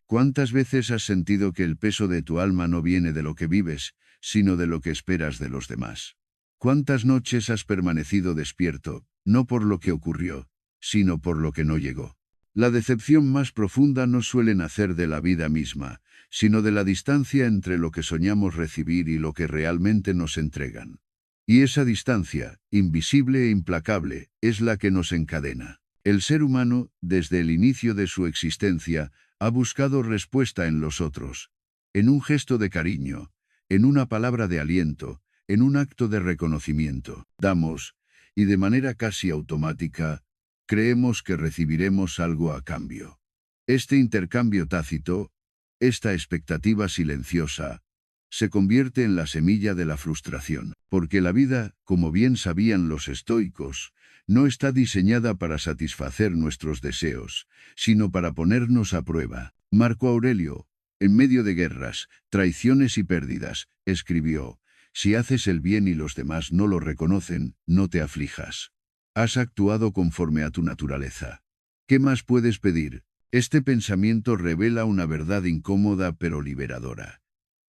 ¿Cuántas veces has sentido que el peso de tu alma no viene de lo que vives, sino de lo que esperas de los demás? ¿Cuántas noches has permanecido despierto, no por lo que ocurrió, sino por lo que no llegó? La decepción más profunda no suele nacer de la vida misma, sino de la distancia entre lo que soñamos recibir y lo que realmente nos entregan. Y esa distancia, invisible e implacable, es la que nos encadena. El ser humano, desde el inicio de su existencia, ha buscado respuesta en los otros, en un gesto de cariño, en una palabra de aliento, en un acto de reconocimiento. Damos, y de manera casi automática, creemos que recibiremos algo a cambio. Este intercambio tácito, esta expectativa silenciosa, se convierte en la semilla de la frustración, porque la vida, como bien sabían los estoicos, no está diseñada para satisfacer nuestros deseos, sino para ponernos a prueba. Marco Aurelio, en medio de guerras, traiciones y pérdidas, escribió: «Si haces el bien y los demás no lo reconocen, no te aflijas. Has actuado conforme a tu naturaleza. ¿Qué más puedes pedir?». Este pensamiento revela una verdad incómoda pero liberadora.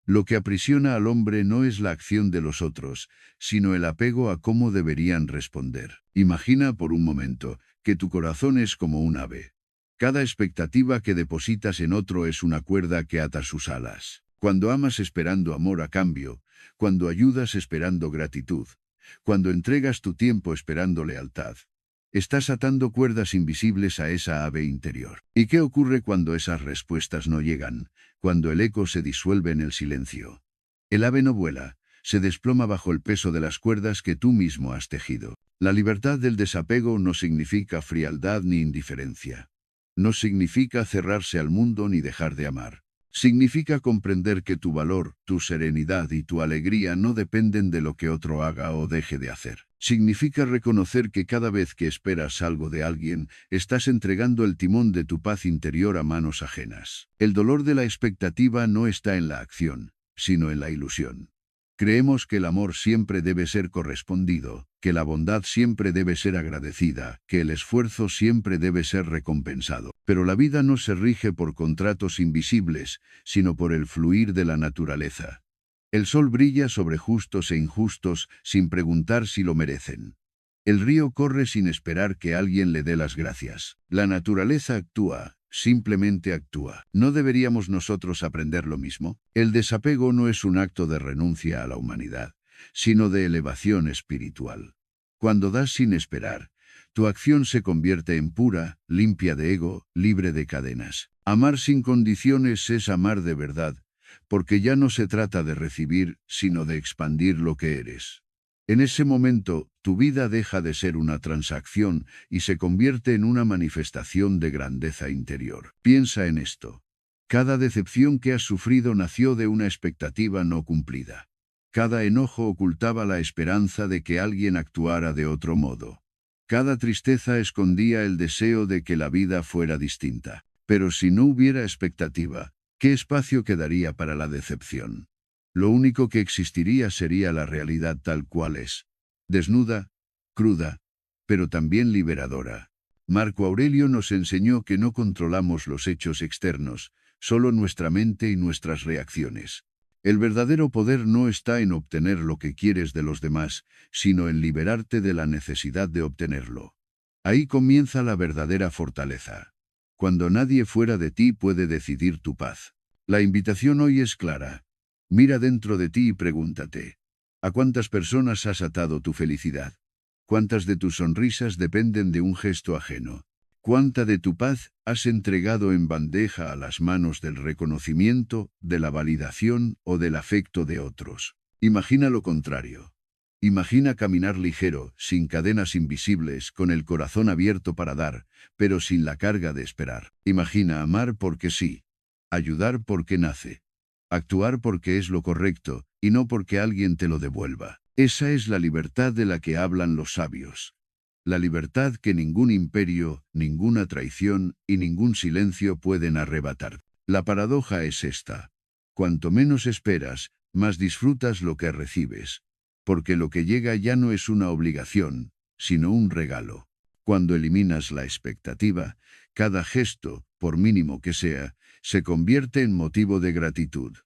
Lo que aprisiona al hombre no es la acción de los otros, sino el apego a cómo deberían responder. Imagina por un momento que tu corazón es como un ave. Cada expectativa que depositas en otro es una cuerda que ata sus alas. Cuando amas esperando amor a cambio, cuando ayudas esperando gratitud, cuando entregas tu tiempo esperando lealtad, estás atando cuerdas invisibles a esa ave interior. ¿Y qué ocurre cuando esas respuestas no llegan? Cuando el eco se disuelve en el silencio. El ave no vuela, se desploma bajo el peso de las cuerdas que tú mismo has tejido. La libertad del desapego no significa frialdad ni indiferencia. No significa cerrarse al mundo ni dejar de amar. Significa comprender que tu valor, tu serenidad y tu alegría no dependen de lo que otro haga o deje de hacer. Significa reconocer que cada vez que esperas algo de alguien, estás entregando el timón de tu paz interior a manos ajenas. El dolor de la expectativa no está en la acción, sino en la ilusión. Creemos que el amor siempre debe ser correspondido, que la bondad siempre debe ser agradecida, que el esfuerzo siempre debe ser recompensado. Pero la vida no se rige por contratos invisibles, sino por el fluir de la naturaleza. El sol brilla sobre justos e injustos sin preguntar si lo merecen. El río corre sin esperar que alguien le dé las gracias. La naturaleza actúa. Simplemente actúa. ¿No deberíamos nosotros aprender lo mismo? El desapego no es un acto de renuncia a la humanidad, sino de elevación espiritual. Cuando das sin esperar, tu acción se convierte en pura, limpia de ego, libre de cadenas. Amar sin condiciones es amar de verdad, porque ya no se trata de recibir, sino de expandir lo que eres. En ese momento, tu vida deja de ser una transacción y se convierte en una manifestación de grandeza interior. Piensa en esto. Cada decepción que has sufrido nació de una expectativa no cumplida. Cada enojo ocultaba la esperanza de que alguien actuara de otro modo. Cada tristeza escondía el deseo de que la vida fuera distinta. Pero si no hubiera expectativa, ¿qué espacio quedaría para la decepción? Lo único que existiría sería la realidad tal cual es. Desnuda, cruda, pero también liberadora. Marco Aurelio nos enseñó que no controlamos los hechos externos, solo nuestra mente y nuestras reacciones. El verdadero poder no está en obtener lo que quieres de los demás, sino en liberarte de la necesidad de obtenerlo. Ahí comienza la verdadera fortaleza. Cuando nadie fuera de ti puede decidir tu paz. La invitación hoy es clara. Mira dentro de ti y pregúntate: ¿a cuántas personas has atado tu felicidad? ¿Cuántas de tus sonrisas dependen de un gesto ajeno? ¿Cuánta de tu paz has entregado en bandeja a las manos del reconocimiento, de la validación o del afecto de otros? Imagina lo contrario. Imagina caminar ligero, sin cadenas invisibles, con el corazón abierto para dar, pero sin la carga de esperar. Imagina amar porque sí, ayudar porque nace, actuar porque es lo correcto, y no porque alguien te lo devuelva. Esa es la libertad de la que hablan los sabios. La libertad que ningún imperio, ninguna traición y ningún silencio pueden arrebatar. La paradoja es esta. Cuanto menos esperas, más disfrutas lo que recibes. Porque lo que llega ya no es una obligación, sino un regalo. Cuando eliminas la expectativa, cada gesto, por mínimo que sea, se convierte en motivo de gratitud.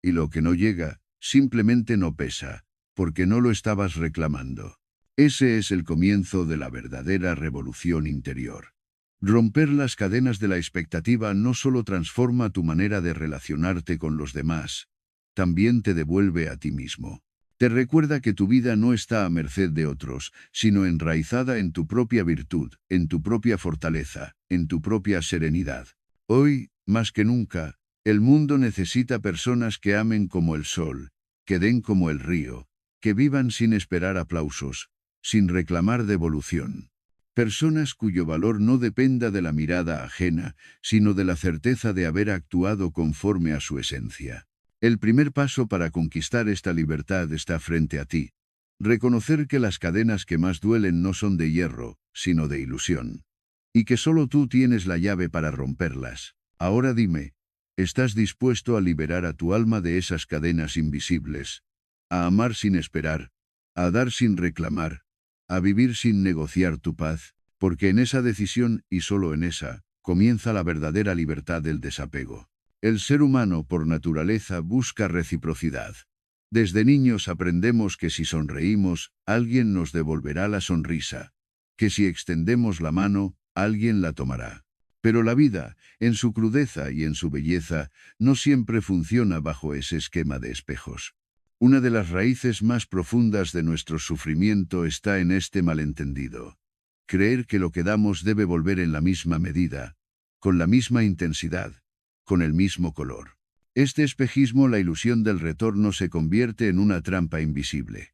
Y lo que no llega, simplemente no pesa, porque no lo estabas reclamando. Ese es el comienzo de la verdadera revolución interior. Romper las cadenas de la expectativa no solo transforma tu manera de relacionarte con los demás, también te devuelve a ti mismo. Te recuerda que tu vida no está a merced de otros, sino enraizada en tu propia virtud, en tu propia fortaleza, en tu propia serenidad. Hoy, más que nunca, el mundo necesita personas que amen como el sol, que den como el río, que vivan sin esperar aplausos, sin reclamar devolución. Personas cuyo valor no dependa de la mirada ajena, sino de la certeza de haber actuado conforme a su esencia. El primer paso para conquistar esta libertad está frente a ti. Reconocer que las cadenas que más duelen no son de hierro, sino de ilusión. Y que solo tú tienes la llave para romperlas. Ahora dime, ¿estás dispuesto a liberar a tu alma de esas cadenas invisibles? A amar sin esperar, a dar sin reclamar, a vivir sin negociar tu paz, porque en esa decisión, y solo en esa, comienza la verdadera libertad del desapego. El ser humano, por naturaleza, busca reciprocidad. Desde niños aprendemos que si sonreímos, alguien nos devolverá la sonrisa, que si extendemos la mano, alguien la tomará. Pero la vida, en su crudeza y en su belleza, no siempre funciona bajo ese esquema de espejos. Una de las raíces más profundas de nuestro sufrimiento está en este malentendido. Creer que lo que damos debe volver en la misma medida, con la misma intensidad, con el mismo color. Este espejismo, la ilusión del retorno, se convierte en una trampa invisible.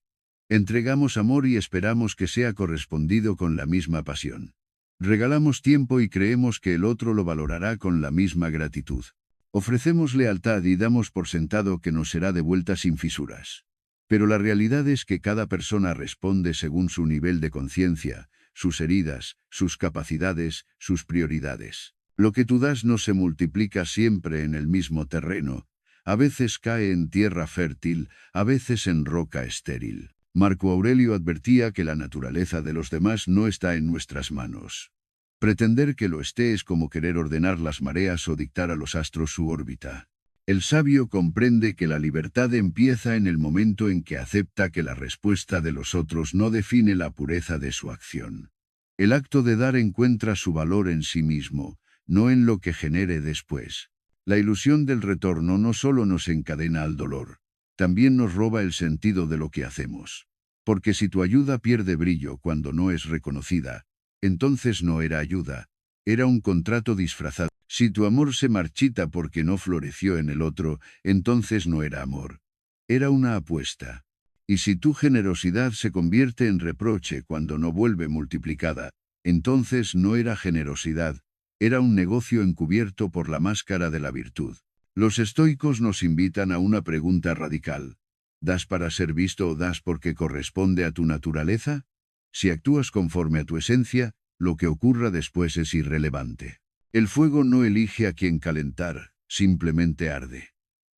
Entregamos amor y esperamos que sea correspondido con la misma pasión. Regalamos tiempo y creemos que el otro lo valorará con la misma gratitud. Ofrecemos lealtad y damos por sentado que nos será devuelta sin fisuras. Pero la realidad es que cada persona responde según su nivel de conciencia, sus heridas, sus capacidades, sus prioridades. Lo que tú das no se multiplica siempre en el mismo terreno. A veces cae en tierra fértil, a veces en roca estéril. Marco Aurelio advertía que la naturaleza de los demás no está en nuestras manos. Pretender que lo esté es como querer ordenar las mareas o dictar a los astros su órbita. El sabio comprende que la libertad empieza en el momento en que acepta que la respuesta de los otros no define la pureza de su acción. El acto de dar encuentra su valor en sí mismo, no en lo que genere después. La ilusión del retorno no solo nos encadena al dolor, también nos roba el sentido de lo que hacemos. Porque si tu ayuda pierde brillo cuando no es reconocida, entonces no era ayuda, era un contrato disfrazado. Si tu amor se marchita porque no floreció en el otro, entonces no era amor, era una apuesta. Y si tu generosidad se convierte en reproche cuando no vuelve multiplicada, entonces no era generosidad, era un negocio encubierto por la máscara de la virtud. Los estoicos nos invitan a una pregunta radical. ¿Das para ser visto o das porque corresponde a tu naturaleza? Si actúas conforme a tu esencia, lo que ocurra después es irrelevante. El fuego no elige a quién calentar, simplemente arde.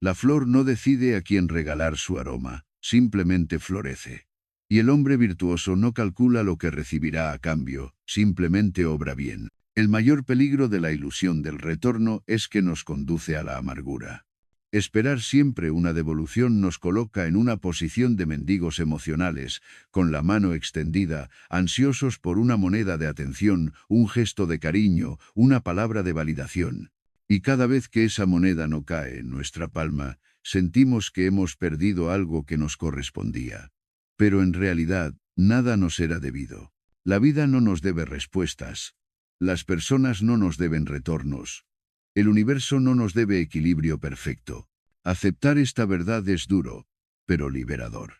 La flor no decide a quién regalar su aroma, simplemente florece. Y el hombre virtuoso no calcula lo que recibirá a cambio, simplemente obra bien. El mayor peligro de la ilusión del retorno es que nos conduce a la amargura. Esperar siempre una devolución nos coloca en una posición de mendigos emocionales, con la mano extendida, ansiosos por una moneda de atención, un gesto de cariño, una palabra de validación. Y cada vez que esa moneda no cae en nuestra palma, sentimos que hemos perdido algo que nos correspondía. Pero en realidad, nada nos era debido. La vida no nos debe respuestas. Las personas no nos deben retornos. El universo no nos debe equilibrio perfecto. Aceptar esta verdad es duro, pero liberador.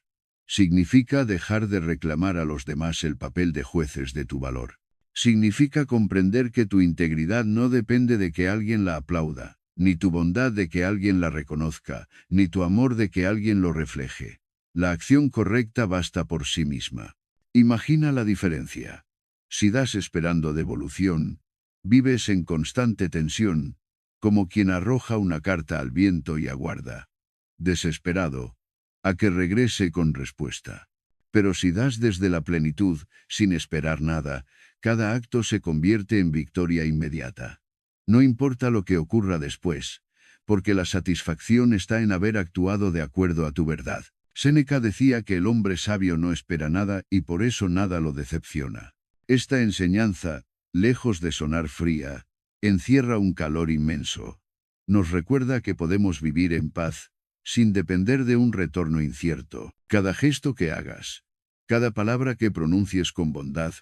Significa dejar de reclamar a los demás el papel de jueces de tu valor. Significa comprender que tu integridad no depende de que alguien la aplauda, ni tu bondad de que alguien la reconozca, ni tu amor de que alguien lo refleje. La acción correcta basta por sí misma. Imagina la diferencia. Si das esperando devolución, vives en constante tensión, como quien arroja una carta al viento y aguarda, desesperado, a que regrese con respuesta. Pero si das desde la plenitud, sin esperar nada, cada acto se convierte en victoria inmediata. No importa lo que ocurra después, porque la satisfacción está en haber actuado de acuerdo a tu verdad. Séneca decía que el hombre sabio no espera nada y por eso nada lo decepciona. Esta enseñanza, lejos de sonar fría, encierra un calor inmenso. Nos recuerda que podemos vivir en paz, sin depender de un retorno incierto. Cada gesto que hagas, cada palabra que pronuncies con bondad,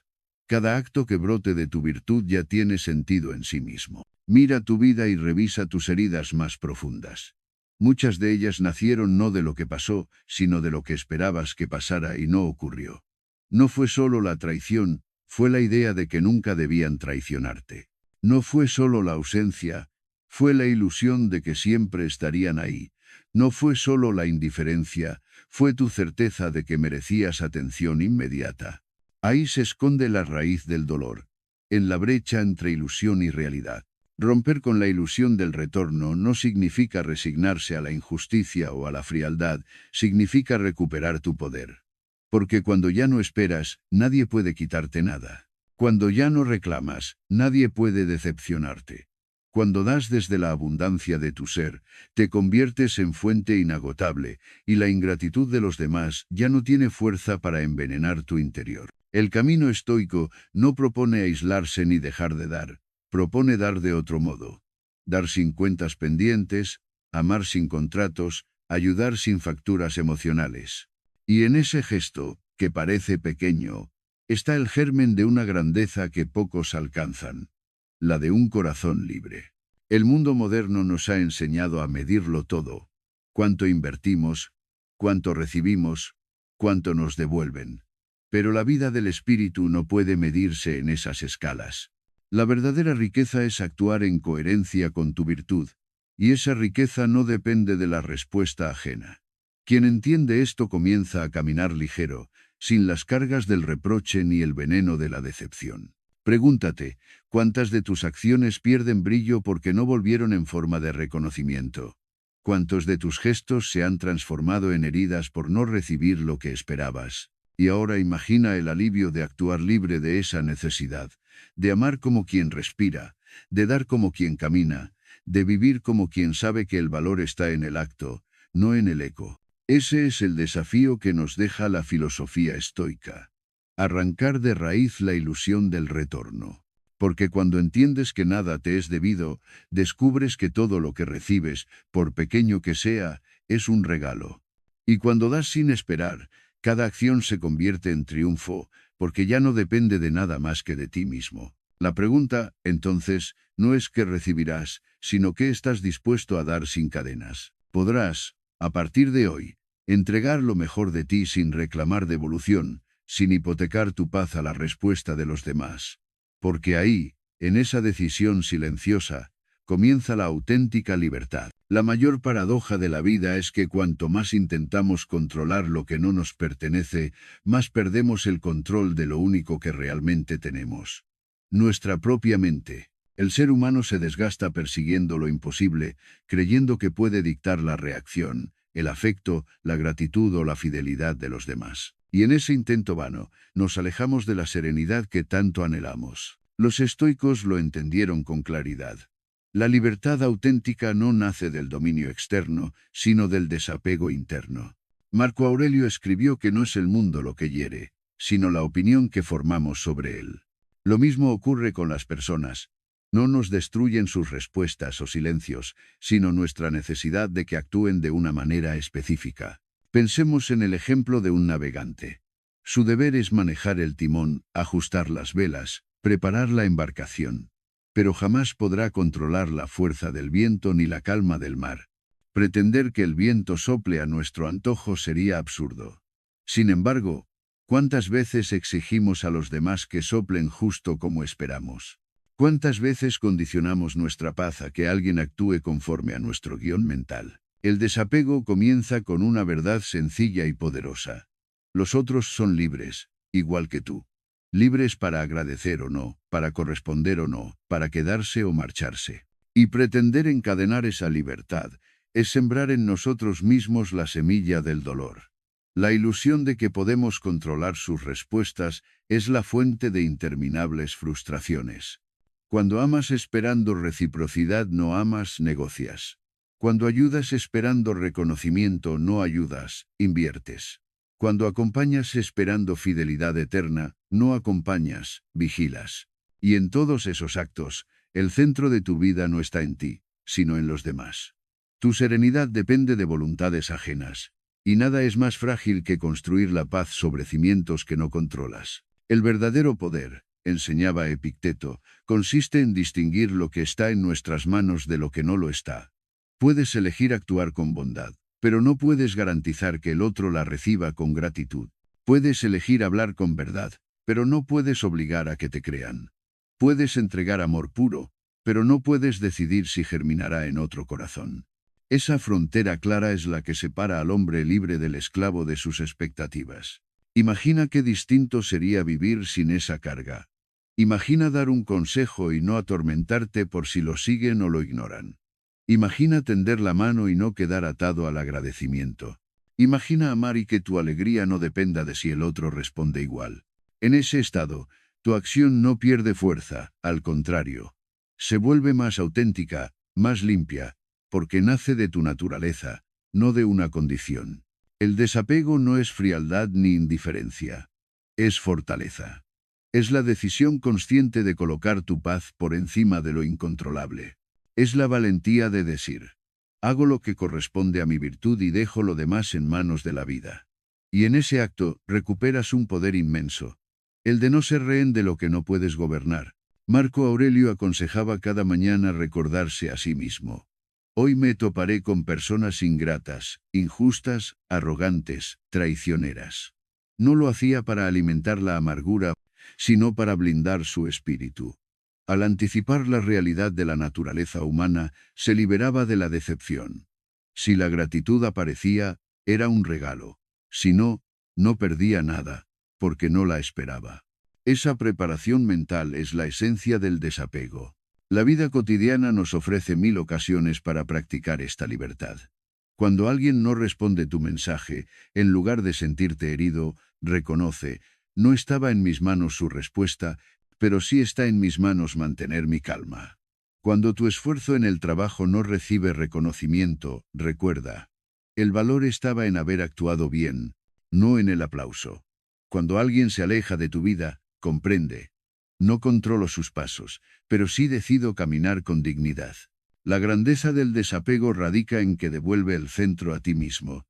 cada acto que brote de tu virtud ya tiene sentido en sí mismo. Mira tu vida y revisa tus heridas más profundas. Muchas de ellas nacieron no de lo que pasó, sino de lo que esperabas que pasara y no ocurrió. No fue solo la traición, fue la idea de que nunca debían traicionarte. No fue solo la ausencia, fue la ilusión de que siempre estarían ahí. No fue solo la indiferencia, fue tu certeza de que merecías atención inmediata. Ahí se esconde la raíz del dolor, en la brecha entre ilusión y realidad. Romper con la ilusión del retorno no significa resignarse a la injusticia o a la frialdad, significa recuperar tu poder. Porque cuando ya no esperas, nadie puede quitarte nada. Cuando ya no reclamas, nadie puede decepcionarte. Cuando das desde la abundancia de tu ser, te conviertes en fuente inagotable, y la ingratitud de los demás ya no tiene fuerza para envenenar tu interior. El camino estoico no propone aislarse ni dejar de dar. Propone dar de otro modo. Dar sin cuentas pendientes, amar sin contratos, ayudar sin facturas emocionales. Y en ese gesto, que parece pequeño, está el germen de una grandeza que pocos alcanzan, la de un corazón libre. El mundo moderno nos ha enseñado a medirlo todo. Cuánto invertimos, cuánto recibimos, cuánto nos devuelven. Pero la vida del espíritu no puede medirse en esas escalas. La verdadera riqueza es actuar en coherencia con tu virtud, y esa riqueza no depende de la respuesta ajena. Quien entiende esto comienza a caminar ligero, sin las cargas del reproche ni el veneno de la decepción. Pregúntate, ¿cuántas de tus acciones pierden brillo porque no volvieron en forma de reconocimiento? ¿Cuántos de tus gestos se han transformado en heridas por no recibir lo que esperabas? Y ahora imagina el alivio de actuar libre de esa necesidad, de amar como quien respira, de dar como quien camina, de vivir como quien sabe que el valor está en el acto, no en el eco. Ese es el desafío que nos deja la filosofía estoica. Arrancar de raíz la ilusión del retorno. Porque cuando entiendes que nada te es debido, descubres que todo lo que recibes, por pequeño que sea, es un regalo. Y cuando das sin esperar, cada acción se convierte en triunfo, porque ya no depende de nada más que de ti mismo. La pregunta, entonces, no es qué recibirás, sino qué estás dispuesto a dar sin cadenas. Podrás, a partir de hoy, entregar lo mejor de ti sin reclamar devolución, sin hipotecar tu paz a la respuesta de los demás. Porque ahí, en esa decisión silenciosa, comienza la auténtica libertad. La mayor paradoja de la vida es que cuanto más intentamos controlar lo que no nos pertenece, más perdemos el control de lo único que realmente tenemos. Nuestra propia mente. El ser humano se desgasta persiguiendo lo imposible, creyendo que puede dictar la reacción, el afecto, la gratitud o la fidelidad de los demás. Y en ese intento vano, nos alejamos de la serenidad que tanto anhelamos. Los estoicos lo entendieron con claridad. La libertad auténtica no nace del dominio externo, sino del desapego interno. Marco Aurelio escribió que no es el mundo lo que hiere, sino la opinión que formamos sobre él. Lo mismo ocurre con las personas. No nos destruyen sus respuestas o silencios, sino nuestra necesidad de que actúen de una manera específica. Pensemos en el ejemplo de un navegante. Su deber es manejar el timón, ajustar las velas, preparar la embarcación. Pero jamás podrá controlar la fuerza del viento ni la calma del mar. Pretender que el viento sople a nuestro antojo sería absurdo. Sin embargo, ¿cuántas veces exigimos a los demás que soplen justo como esperamos? ¿Cuántas veces condicionamos nuestra paz a que alguien actúe conforme a nuestro guión mental? El desapego comienza con una verdad sencilla y poderosa. Los otros son libres, igual que tú. Libres para agradecer o no, para corresponder o no, para quedarse o marcharse. Y pretender encadenar esa libertad es sembrar en nosotros mismos la semilla del dolor. La ilusión de que podemos controlar sus respuestas es la fuente de interminables frustraciones. Cuando amas esperando reciprocidad, no amas, negocias. Cuando ayudas esperando reconocimiento, no ayudas, inviertes. Cuando acompañas esperando fidelidad eterna, no acompañas, vigilas. Y en todos esos actos, el centro de tu vida no está en ti, sino en los demás. Tu serenidad depende de voluntades ajenas, y nada es más frágil que construir la paz sobre cimientos que no controlas. El verdadero poder, enseñaba Epicteto, consiste en distinguir lo que está en nuestras manos de lo que no lo está. Puedes elegir actuar con bondad, pero no puedes garantizar que el otro la reciba con gratitud. Puedes elegir hablar con verdad, pero no puedes obligar a que te crean. Puedes entregar amor puro, pero no puedes decidir si germinará en otro corazón. Esa frontera clara es la que separa al hombre libre del esclavo de sus expectativas. Imagina qué distinto sería vivir sin esa carga. Imagina dar un consejo y no atormentarte por si lo siguen o lo ignoran. Imagina tender la mano y no quedar atado al agradecimiento. Imagina amar y que tu alegría no dependa de si el otro responde igual. En ese estado, tu acción no pierde fuerza, al contrario. Se vuelve más auténtica, más limpia, porque nace de tu naturaleza, no de una condición. El desapego no es frialdad ni indiferencia. Es fortaleza. Es la decisión consciente de colocar tu paz por encima de lo incontrolable. Es la valentía de decir, hago lo que corresponde a mi virtud y dejo lo demás en manos de la vida. Y en ese acto, recuperas un poder inmenso, el de no ser rehén de lo que no puedes gobernar. Marco Aurelio aconsejaba cada mañana recordarse a sí mismo. Hoy me toparé con personas ingratas, injustas, arrogantes, traicioneras. No lo hacía para alimentar la amargura, sino para blindar su espíritu. Al anticipar la realidad de la naturaleza humana, se liberaba de la decepción. Si la gratitud aparecía, era un regalo. Si no, no perdía nada, porque no la esperaba. Esa preparación mental es la esencia del desapego. La vida cotidiana nos ofrece 1000 ocasiones para practicar esta libertad. Cuando alguien no responde tu mensaje, en lugar de sentirte herido, reconoce, no estaba en mis manos su respuesta, pero sí está en mis manos mantener mi calma. Cuando tu esfuerzo en el trabajo no recibe reconocimiento, recuerda, el valor estaba en haber actuado bien, no en el aplauso. Cuando alguien se aleja de tu vida, comprende. No controlo sus pasos, pero sí decido caminar con dignidad. La grandeza del desapego radica en que devuelve el centro a ti mismo.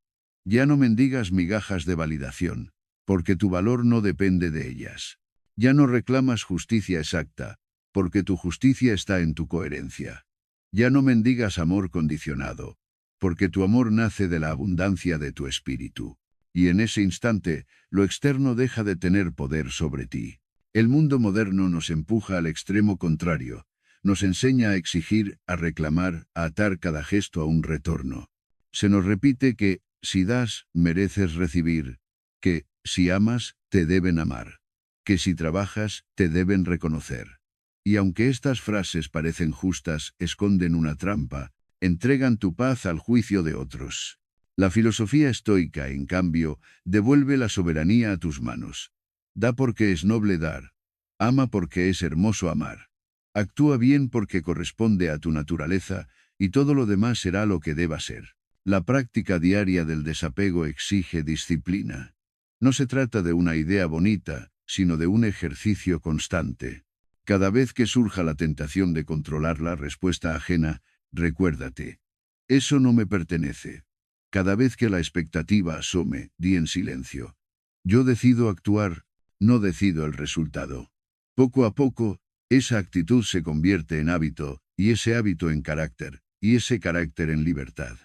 Ya no mendigas migajas de validación, porque tu valor no depende de ellas. Ya no reclamas justicia exacta, porque tu justicia está en tu coherencia. Ya no mendigas amor condicionado, porque tu amor nace de la abundancia de tu espíritu. Y en ese instante, lo externo deja de tener poder sobre ti. El mundo moderno nos empuja al extremo contrario, nos enseña a exigir, a reclamar, a atar cada gesto a un retorno. Se nos repite que, si das, mereces recibir, que, si amas, te deben amar, que si trabajas, te deben reconocer. Y aunque estas frases parecen justas, esconden una trampa, entregan tu paz al juicio de otros. La filosofía estoica, en cambio, devuelve la soberanía a tus manos. Da porque es noble dar. Ama porque es hermoso amar. Actúa bien porque corresponde a tu naturaleza, y todo lo demás será lo que deba ser. La práctica diaria del desapego exige disciplina. No se trata de una idea bonita, sino de un ejercicio constante. Cada vez que surja la tentación de controlar la respuesta ajena, recuérdate. Eso no me pertenece. Cada vez que la expectativa asome, di en silencio. Yo decido actuar, no decido el resultado. Poco a poco, esa actitud se convierte en hábito, y ese hábito en carácter, y ese carácter en libertad.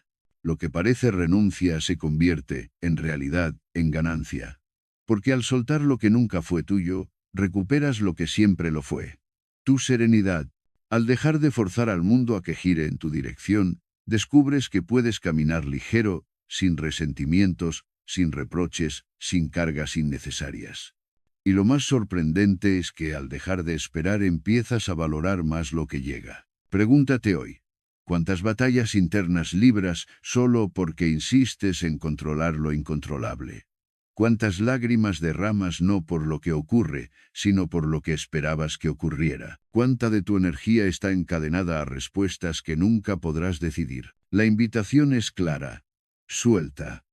Lo que parece renuncia se convierte, en realidad, en ganancia. Porque al soltar lo que nunca fue tuyo, recuperas lo que siempre lo fue. Tu serenidad. Al dejar de forzar al mundo a que gire en tu dirección, descubres que puedes caminar ligero, sin resentimientos, sin reproches, sin cargas innecesarias. Y lo más sorprendente es que al dejar de esperar empiezas a valorar más lo que llega. Pregúntate hoy, ¿cuántas batallas internas libras solo porque insistes en controlar lo incontrolable? Cuántas lágrimas derramas no por lo que ocurre, sino por lo que esperabas que ocurriera. Cuánta de tu energía está encadenada a respuestas que nunca podrás decidir. La invitación es clara. Suelta.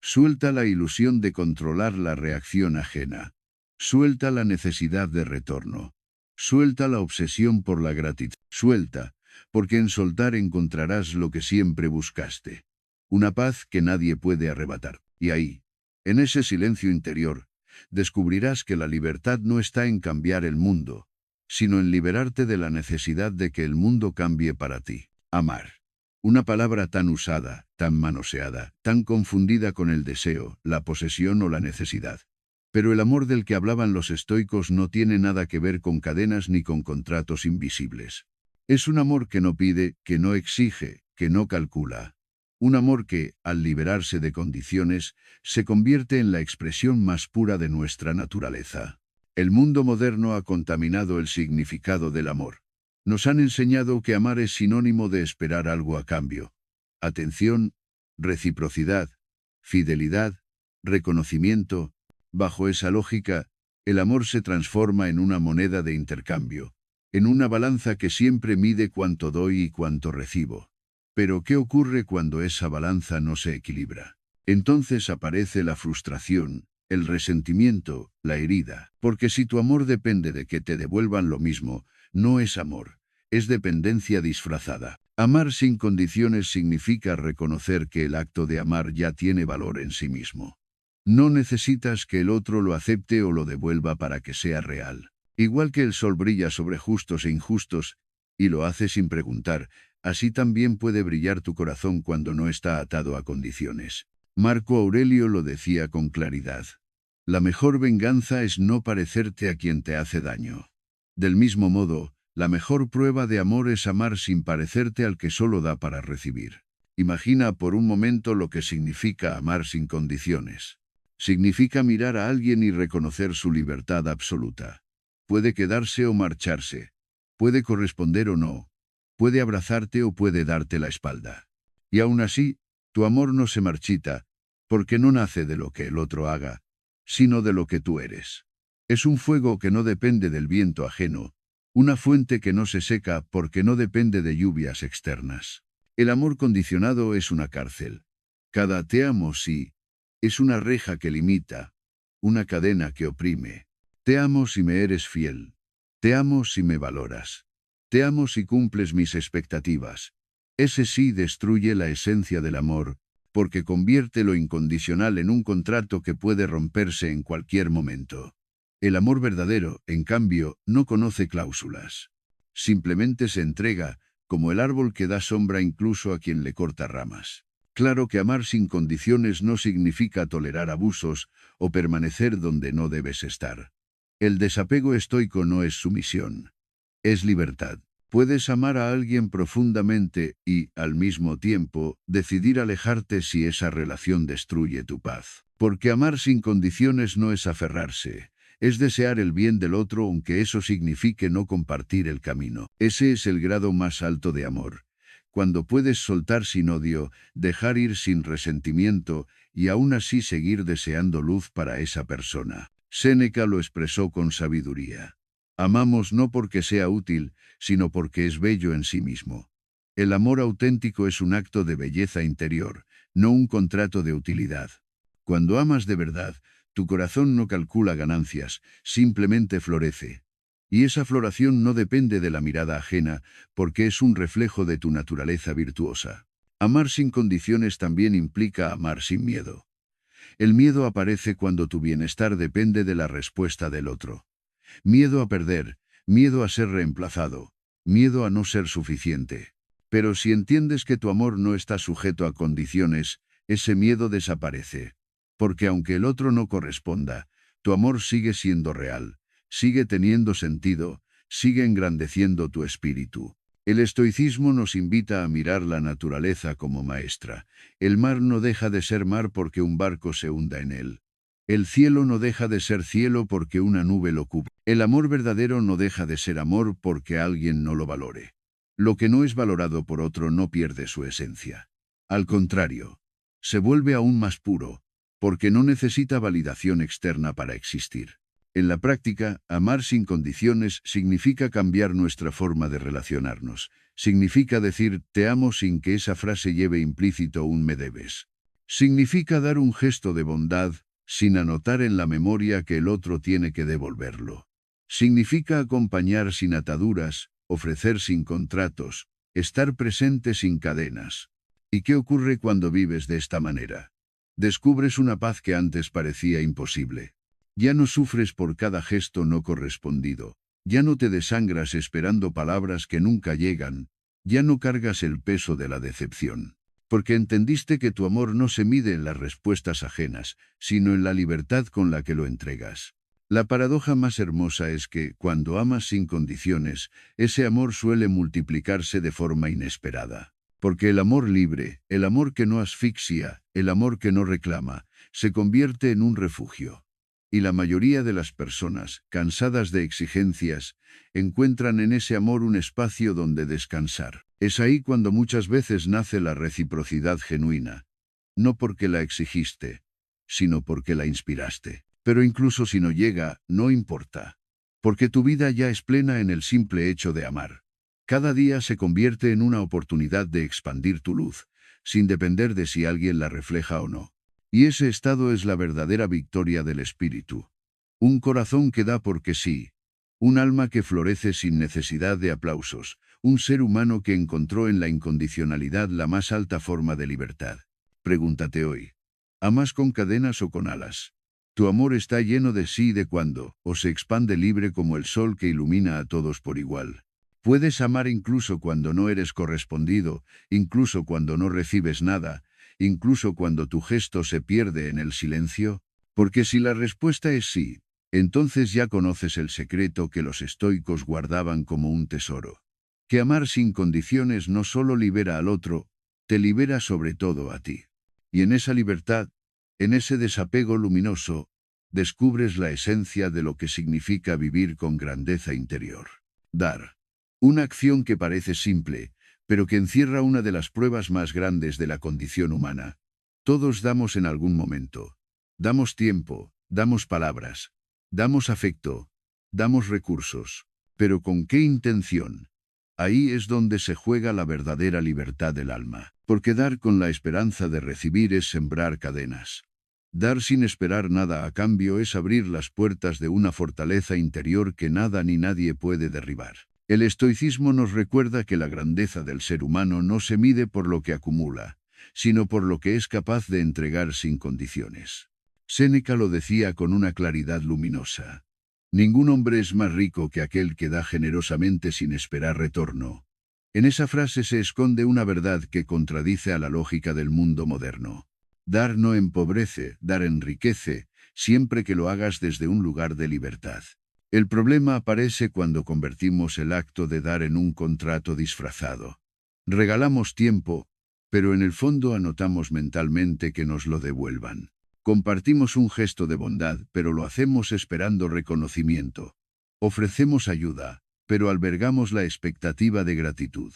Suelta la ilusión de controlar la reacción ajena. Suelta la necesidad de retorno. Suelta la obsesión por la gratitud. Suelta, porque en soltar encontrarás lo que siempre buscaste. Una paz que nadie puede arrebatar. Y ahí, en ese silencio interior, descubrirás que la libertad no está en cambiar el mundo, sino en liberarte de la necesidad de que el mundo cambie para ti. Amar. Una palabra tan usada, tan manoseada, tan confundida con el deseo, la posesión o la necesidad. Pero el amor del que hablaban los estoicos no tiene nada que ver con cadenas ni con contratos invisibles. Es un amor que no pide, que no exige, que no calcula. Un amor que, al liberarse de condiciones, se convierte en la expresión más pura de nuestra naturaleza. El mundo moderno ha contaminado el significado del amor. Nos han enseñado que amar es sinónimo de esperar algo a cambio. Atención, reciprocidad, fidelidad, reconocimiento. Bajo esa lógica, el amor se transforma en una moneda de intercambio, en una balanza que siempre mide cuánto doy y cuánto recibo. Pero ¿qué ocurre cuando esa balanza no se equilibra? Entonces aparece la frustración, el resentimiento, la herida. Porque si tu amor depende de que te devuelvan lo mismo, no es amor, es dependencia disfrazada. Amar sin condiciones significa reconocer que el acto de amar ya tiene valor en sí mismo. No necesitas que el otro lo acepte o lo devuelva para que sea real. Igual que el sol brilla sobre justos e injustos, y lo hace sin preguntar, así también puede brillar tu corazón cuando no está atado a condiciones. Marco Aurelio lo decía con claridad. La mejor venganza es no parecerte a quien te hace daño. Del mismo modo, la mejor prueba de amor es amar sin parecerte al que solo da para recibir. Imagina por un momento lo que significa amar sin condiciones. Significa mirar a alguien y reconocer su libertad absoluta. Puede quedarse o marcharse. Puede corresponder o no. Puede abrazarte o puede darte la espalda. Y aún así, tu amor no se marchita, porque no nace de lo que el otro haga, sino de lo que tú eres. Es un fuego que no depende del viento ajeno, una fuente que no se seca porque no depende de lluvias externas. El amor condicionado es una cárcel. Cada te amo sí, es una reja que limita, una cadena que oprime. Te amo si me eres fiel. Te amo si me valoras. Te amo si cumples mis expectativas. Ese sí destruye la esencia del amor, porque convierte lo incondicional en un contrato que puede romperse en cualquier momento. El amor verdadero, en cambio, no conoce cláusulas. Simplemente se entrega, como el árbol que da sombra incluso a quien le corta ramas. Claro que amar sin condiciones no significa tolerar abusos o permanecer donde no debes estar. El desapego estoico no es sumisión. Es libertad. Puedes amar a alguien profundamente y, al mismo tiempo, decidir alejarte si esa relación destruye tu paz. Porque amar sin condiciones no es aferrarse, es desear el bien del otro aunque eso signifique no compartir el camino. Ese es el grado más alto de amor. Cuando puedes soltar sin odio, dejar ir sin resentimiento y aún así seguir deseando luz para esa persona. Séneca lo expresó con sabiduría. Amamos no porque sea útil, sino porque es bello en sí mismo. El amor auténtico es un acto de belleza interior, no un contrato de utilidad. Cuando amas de verdad, tu corazón no calcula ganancias, simplemente florece. Y esa floración no depende de la mirada ajena, porque es un reflejo de tu naturaleza virtuosa. Amar sin condiciones también implica amar sin miedo. El miedo aparece cuando tu bienestar depende de la respuesta del otro. Miedo a perder, miedo a ser reemplazado, miedo a no ser suficiente. Pero si entiendes que tu amor no está sujeto a condiciones, ese miedo desaparece. Porque aunque el otro no corresponda, tu amor sigue siendo real, sigue teniendo sentido, sigue engrandeciendo tu espíritu. El estoicismo nos invita a mirar la naturaleza como maestra. El mar no deja de ser mar porque un barco se hunda en él. El cielo no deja de ser cielo porque una nube lo cubre. El amor verdadero no deja de ser amor porque alguien no lo valore. Lo que no es valorado por otro no pierde su esencia. Al contrario, se vuelve aún más puro, porque no necesita validación externa para existir. En la práctica, amar sin condiciones significa cambiar nuestra forma de relacionarnos. Significa decir te amo sin que esa frase lleve implícito un me debes. Significa dar un gesto de bondad sin anotar en la memoria que el otro tiene que devolverlo. Significa acompañar sin ataduras, ofrecer sin contratos, estar presente sin cadenas. ¿Y qué ocurre cuando vives de esta manera? Descubres una paz que antes parecía imposible. Ya no sufres por cada gesto no correspondido. Ya no te desangras esperando palabras que nunca llegan. Ya no cargas el peso de la decepción. Porque entendiste que tu amor no se mide en las respuestas ajenas, sino en la libertad con la que lo entregas. La paradoja más hermosa es que, cuando amas sin condiciones, ese amor suele multiplicarse de forma inesperada. Porque el amor libre, el amor que no asfixia, el amor que no reclama, se convierte en un refugio. Y la mayoría de las personas, cansadas de exigencias, encuentran en ese amor un espacio donde descansar. Es ahí cuando muchas veces nace la reciprocidad genuina. No porque la exigiste, sino porque la inspiraste. Pero incluso si no llega, no importa. Porque tu vida ya es plena en el simple hecho de amar. Cada día se convierte en una oportunidad de expandir tu luz, sin depender de si alguien la refleja o no. Y ese estado es la verdadera victoria del espíritu. Un corazón que da porque sí. Un alma que florece sin necesidad de aplausos. Un ser humano que encontró en la incondicionalidad la más alta forma de libertad. Pregúntate hoy. ¿Amas con cadenas o con alas? Tu amor está lleno de sí y de cuándo, o se expande libre como el sol que ilumina a todos por igual. Puedes amar incluso cuando no eres correspondido, incluso cuando no recibes nada, incluso cuando tu gesto se pierde en el silencio. Porque si la respuesta es sí, entonces ya conoces el secreto que los estoicos guardaban como un tesoro. Que amar sin condiciones no solo libera al otro, te libera sobre todo a ti. Y en esa libertad, en ese desapego luminoso, descubres la esencia de lo que significa vivir con grandeza interior. Dar. Una acción que parece simple, pero que encierra una de las pruebas más grandes de la condición humana. Todos damos en algún momento. Damos tiempo, damos palabras, damos afecto, damos recursos. ¿Pero con qué intención? Ahí es donde se juega la verdadera libertad del alma. Porque dar con la esperanza de recibir es sembrar cadenas. Dar sin esperar nada a cambio es abrir las puertas de una fortaleza interior que nada ni nadie puede derribar. El estoicismo nos recuerda que la grandeza del ser humano no se mide por lo que acumula, sino por lo que es capaz de entregar sin condiciones. Séneca lo decía con una claridad luminosa. Ningún hombre es más rico que aquel que da generosamente sin esperar retorno. En esa frase se esconde una verdad que contradice a la lógica del mundo moderno. Dar no empobrece, dar enriquece, siempre que lo hagas desde un lugar de libertad. El problema aparece cuando convertimos el acto de dar en un contrato disfrazado. Regalamos tiempo, pero en el fondo anotamos mentalmente que nos lo devuelvan. Compartimos un gesto de bondad, pero lo hacemos esperando reconocimiento. Ofrecemos ayuda, pero albergamos la expectativa de gratitud.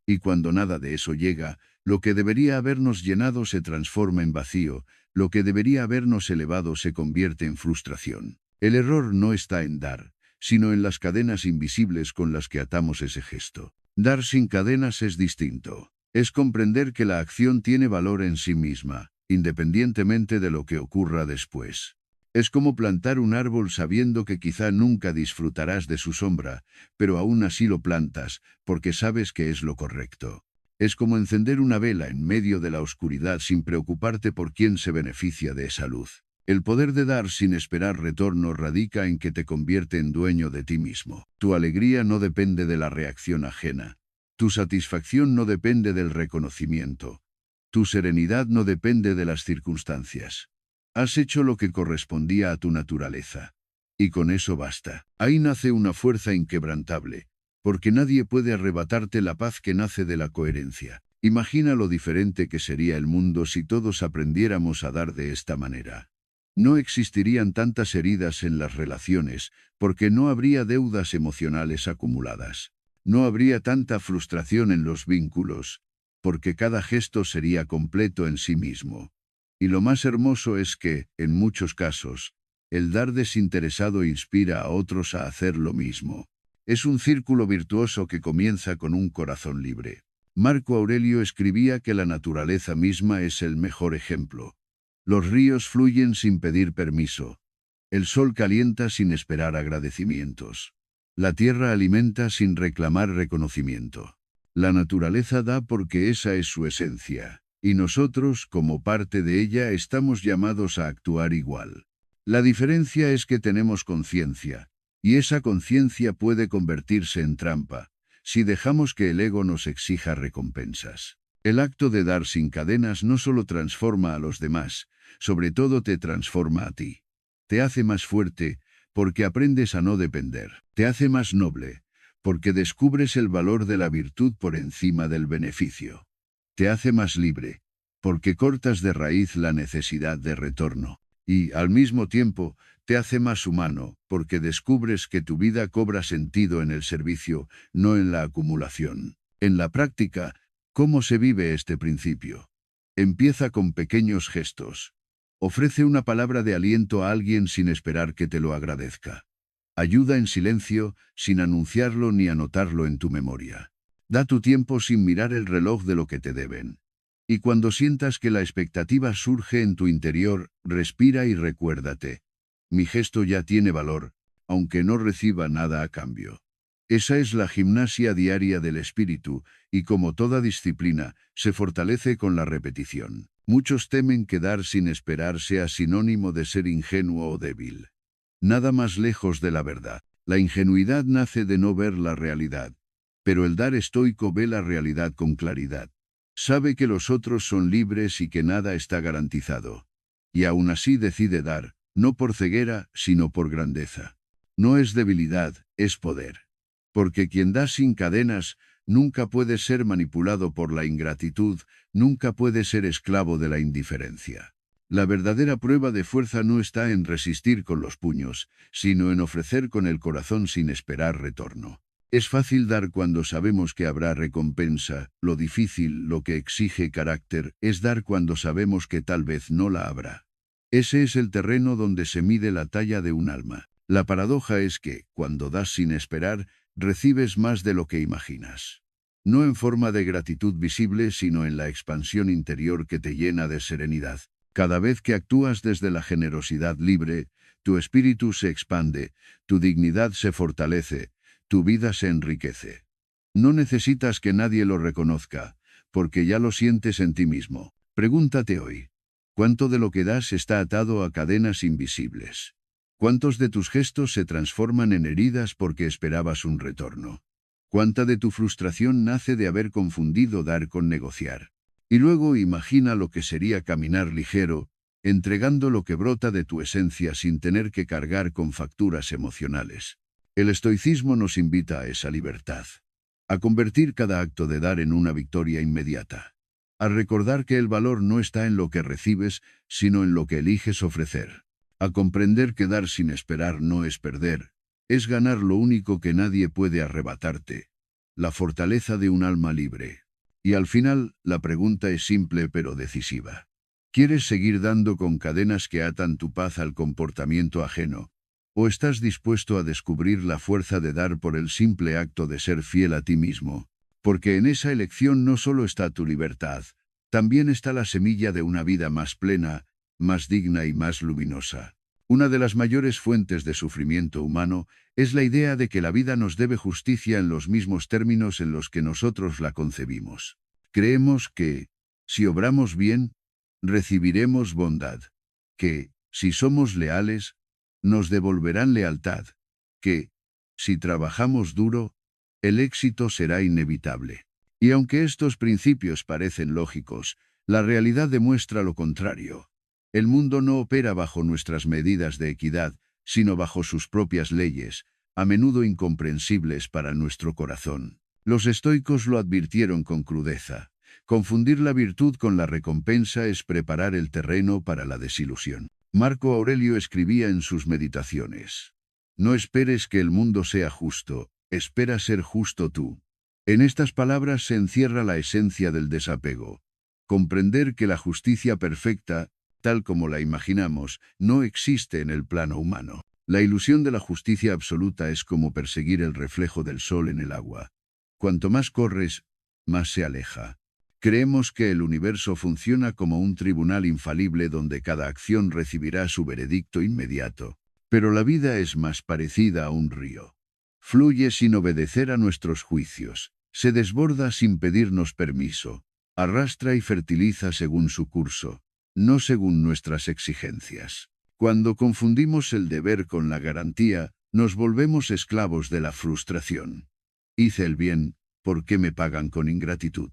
Y cuando nada de eso llega, lo que debería habernos llenado se transforma en vacío, lo que debería habernos elevado se convierte en frustración. El error no está en dar, sino en las cadenas invisibles con las que atamos ese gesto. Dar sin cadenas es distinto. Es comprender que la acción tiene valor en sí misma, independientemente de lo que ocurra después. Es como plantar un árbol sabiendo que quizá nunca disfrutarás de su sombra, pero aún así lo plantas, porque sabes que es lo correcto. Es como encender una vela en medio de la oscuridad sin preocuparte por quién se beneficia de esa luz. El poder de dar sin esperar retorno radica en que te convierte en dueño de ti mismo. Tu alegría no depende de la reacción ajena. Tu satisfacción no depende del reconocimiento. Tu serenidad no depende de las circunstancias. Has hecho lo que correspondía a tu naturaleza. Y con eso basta. Ahí nace una fuerza inquebrantable, porque nadie puede arrebatarte la paz que nace de la coherencia. Imagina lo diferente que sería el mundo si todos aprendiéramos a dar de esta manera. No existirían tantas heridas en las relaciones, porque no habría deudas emocionales acumuladas. No habría tanta frustración en los vínculos, porque cada gesto sería completo en sí mismo. Y lo más hermoso es que, en muchos casos, el dar desinteresado inspira a otros a hacer lo mismo. Es un círculo virtuoso que comienza con un corazón libre. Marco Aurelio escribía que la naturaleza misma es el mejor ejemplo. Los ríos fluyen sin pedir permiso. El sol calienta sin esperar agradecimientos. La tierra alimenta sin reclamar reconocimiento. La naturaleza da porque esa es su esencia, y nosotros, como parte de ella, estamos llamados a actuar igual. La diferencia es que tenemos conciencia, y esa conciencia puede convertirse en trampa, si dejamos que el ego nos exija recompensas. El acto de dar sin cadenas no solo transforma a los demás, sobre todo te transforma a ti. Te hace más fuerte, porque aprendes a no depender. Te hace más noble, porque descubres el valor de la virtud por encima del beneficio. Te hace más libre, porque cortas de raíz la necesidad de retorno. Y, al mismo tiempo, te hace más humano, porque descubres que tu vida cobra sentido en el servicio, no en la acumulación. En la práctica, ¿cómo se vive este principio? Empieza con pequeños gestos. Ofrece una palabra de aliento a alguien sin esperar que te lo agradezca. Ayuda en silencio, sin anunciarlo ni anotarlo en tu memoria. Da tu tiempo sin mirar el reloj de lo que te deben. Y cuando sientas que la expectativa surge en tu interior, respira y recuérdate. Mi gesto ya tiene valor, aunque no reciba nada a cambio. Esa es la gimnasia diaria del espíritu, y como toda disciplina, se fortalece con la repetición. Muchos temen que dar sin esperar sea sinónimo de ser ingenuo o débil. Nada más lejos de la verdad. La ingenuidad nace de no ver la realidad, pero el dar estoico ve la realidad con claridad. Sabe que los otros son libres y que nada está garantizado. Y aún así decide dar, no por ceguera, sino por grandeza. No es debilidad, es poder. Porque quien da sin cadenas, nunca puede ser manipulado por la ingratitud, nunca puede ser esclavo de la indiferencia. La verdadera prueba de fuerza no está en resistir con los puños, sino en ofrecer con el corazón sin esperar retorno. Es fácil dar cuando sabemos que habrá recompensa, lo difícil, lo que exige carácter, es dar cuando sabemos que tal vez no la habrá. Ese es el terreno donde se mide la talla de un alma. La paradoja es que, cuando das sin esperar, recibes más de lo que imaginas. No en forma de gratitud visible, sino en la expansión interior que te llena de serenidad. Cada vez que actúas desde la generosidad libre, tu espíritu se expande, tu dignidad se fortalece, tu vida se enriquece. No necesitas que nadie lo reconozca, porque ya lo sientes en ti mismo. Pregúntate hoy, ¿cuánto de lo que das está atado a cadenas invisibles? ¿Cuántos de tus gestos se transforman en heridas porque esperabas un retorno? ¿Cuánta de tu frustración nace de haber confundido dar con negociar? Y luego imagina lo que sería caminar ligero, entregando lo que brota de tu esencia sin tener que cargar con facturas emocionales. El estoicismo nos invita a esa libertad, a convertir cada acto de dar en una victoria inmediata, a recordar que el valor no está en lo que recibes, sino en lo que eliges ofrecer, a comprender que dar sin esperar no es perder, es ganar lo único que nadie puede arrebatarte, la fortaleza de un alma libre. Y al final, la pregunta es simple pero decisiva. ¿Quieres seguir dando con cadenas que atan tu paz al comportamiento ajeno? ¿O estás dispuesto a descubrir la fuerza de dar por el simple acto de ser fiel a ti mismo? Porque en esa elección no solo está tu libertad, también está la semilla de una vida más plena, más digna y más luminosa. Una de las mayores fuentes de sufrimiento humano es la idea de que la vida nos debe justicia en los mismos términos en los que nosotros la concebimos. Creemos que, si obramos bien, recibiremos bondad, que, si somos leales, nos devolverán lealtad, que, si trabajamos duro, el éxito será inevitable. Y aunque estos principios parecen lógicos, la realidad demuestra lo contrario. El mundo no opera bajo nuestras medidas de equidad, sino bajo sus propias leyes, a menudo incomprensibles para nuestro corazón. Los estoicos lo advirtieron con crudeza. Confundir la virtud con la recompensa es preparar el terreno para la desilusión. Marco Aurelio escribía en sus meditaciones: no esperes que el mundo sea justo, espera ser justo tú. En estas palabras se encierra la esencia del desapego. Comprender que la justicia perfecta, tal como la imaginamos, no existe en el plano humano. La ilusión de la justicia absoluta es como perseguir el reflejo del sol en el agua. Cuanto más corres, más se aleja. Creemos que el universo funciona como un tribunal infalible donde cada acción recibirá su veredicto inmediato. Pero la vida es más parecida a un río. Fluye sin obedecer a nuestros juicios. Se desborda sin pedirnos permiso. Arrastra y fertiliza según su curso, no según nuestras exigencias. Cuando confundimos el deber con la garantía, nos volvemos esclavos de la frustración. Hice el bien, ¿por qué me pagan con ingratitud?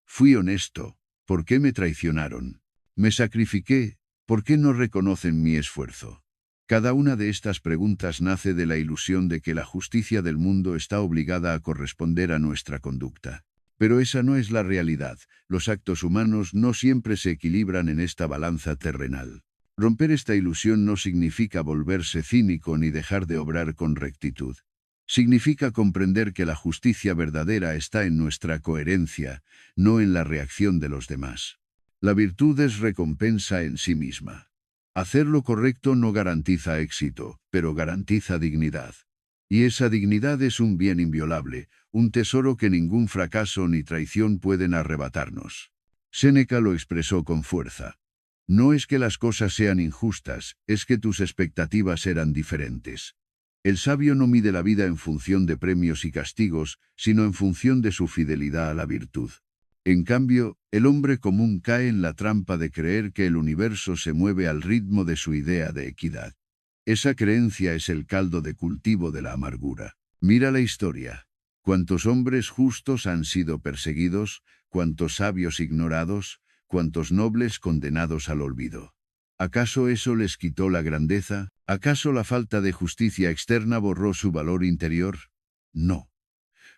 Fui honesto, ¿por qué me traicionaron? Me sacrifiqué, ¿por qué no reconocen mi esfuerzo? Cada una de estas preguntas nace de la ilusión de que la justicia del mundo está obligada a corresponder a nuestra conducta. Pero esa no es la realidad. Los actos humanos no siempre se equilibran en esta balanza terrenal. Romper esta ilusión no significa volverse cínico ni dejar de obrar con rectitud. Significa comprender que la justicia verdadera está en nuestra coherencia, no en la reacción de los demás. La virtud es recompensa en sí misma. Hacer lo correcto no garantiza éxito, pero garantiza dignidad. Y esa dignidad es un bien inviolable, un tesoro que ningún fracaso ni traición pueden arrebatarnos. Séneca lo expresó con fuerza. No es que las cosas sean injustas, es que tus expectativas eran diferentes. El sabio no mide la vida en función de premios y castigos, sino en función de su fidelidad a la virtud. En cambio, el hombre común cae en la trampa de creer que el universo se mueve al ritmo de su idea de equidad. Esa creencia es el caldo de cultivo de la amargura. Mira la historia. ¿Cuántos hombres justos han sido perseguidos? ¿Cuántos sabios ignorados? ¿Cuántos nobles condenados al olvido? ¿Acaso eso les quitó la grandeza? ¿Acaso la falta de justicia externa borró su valor interior? No.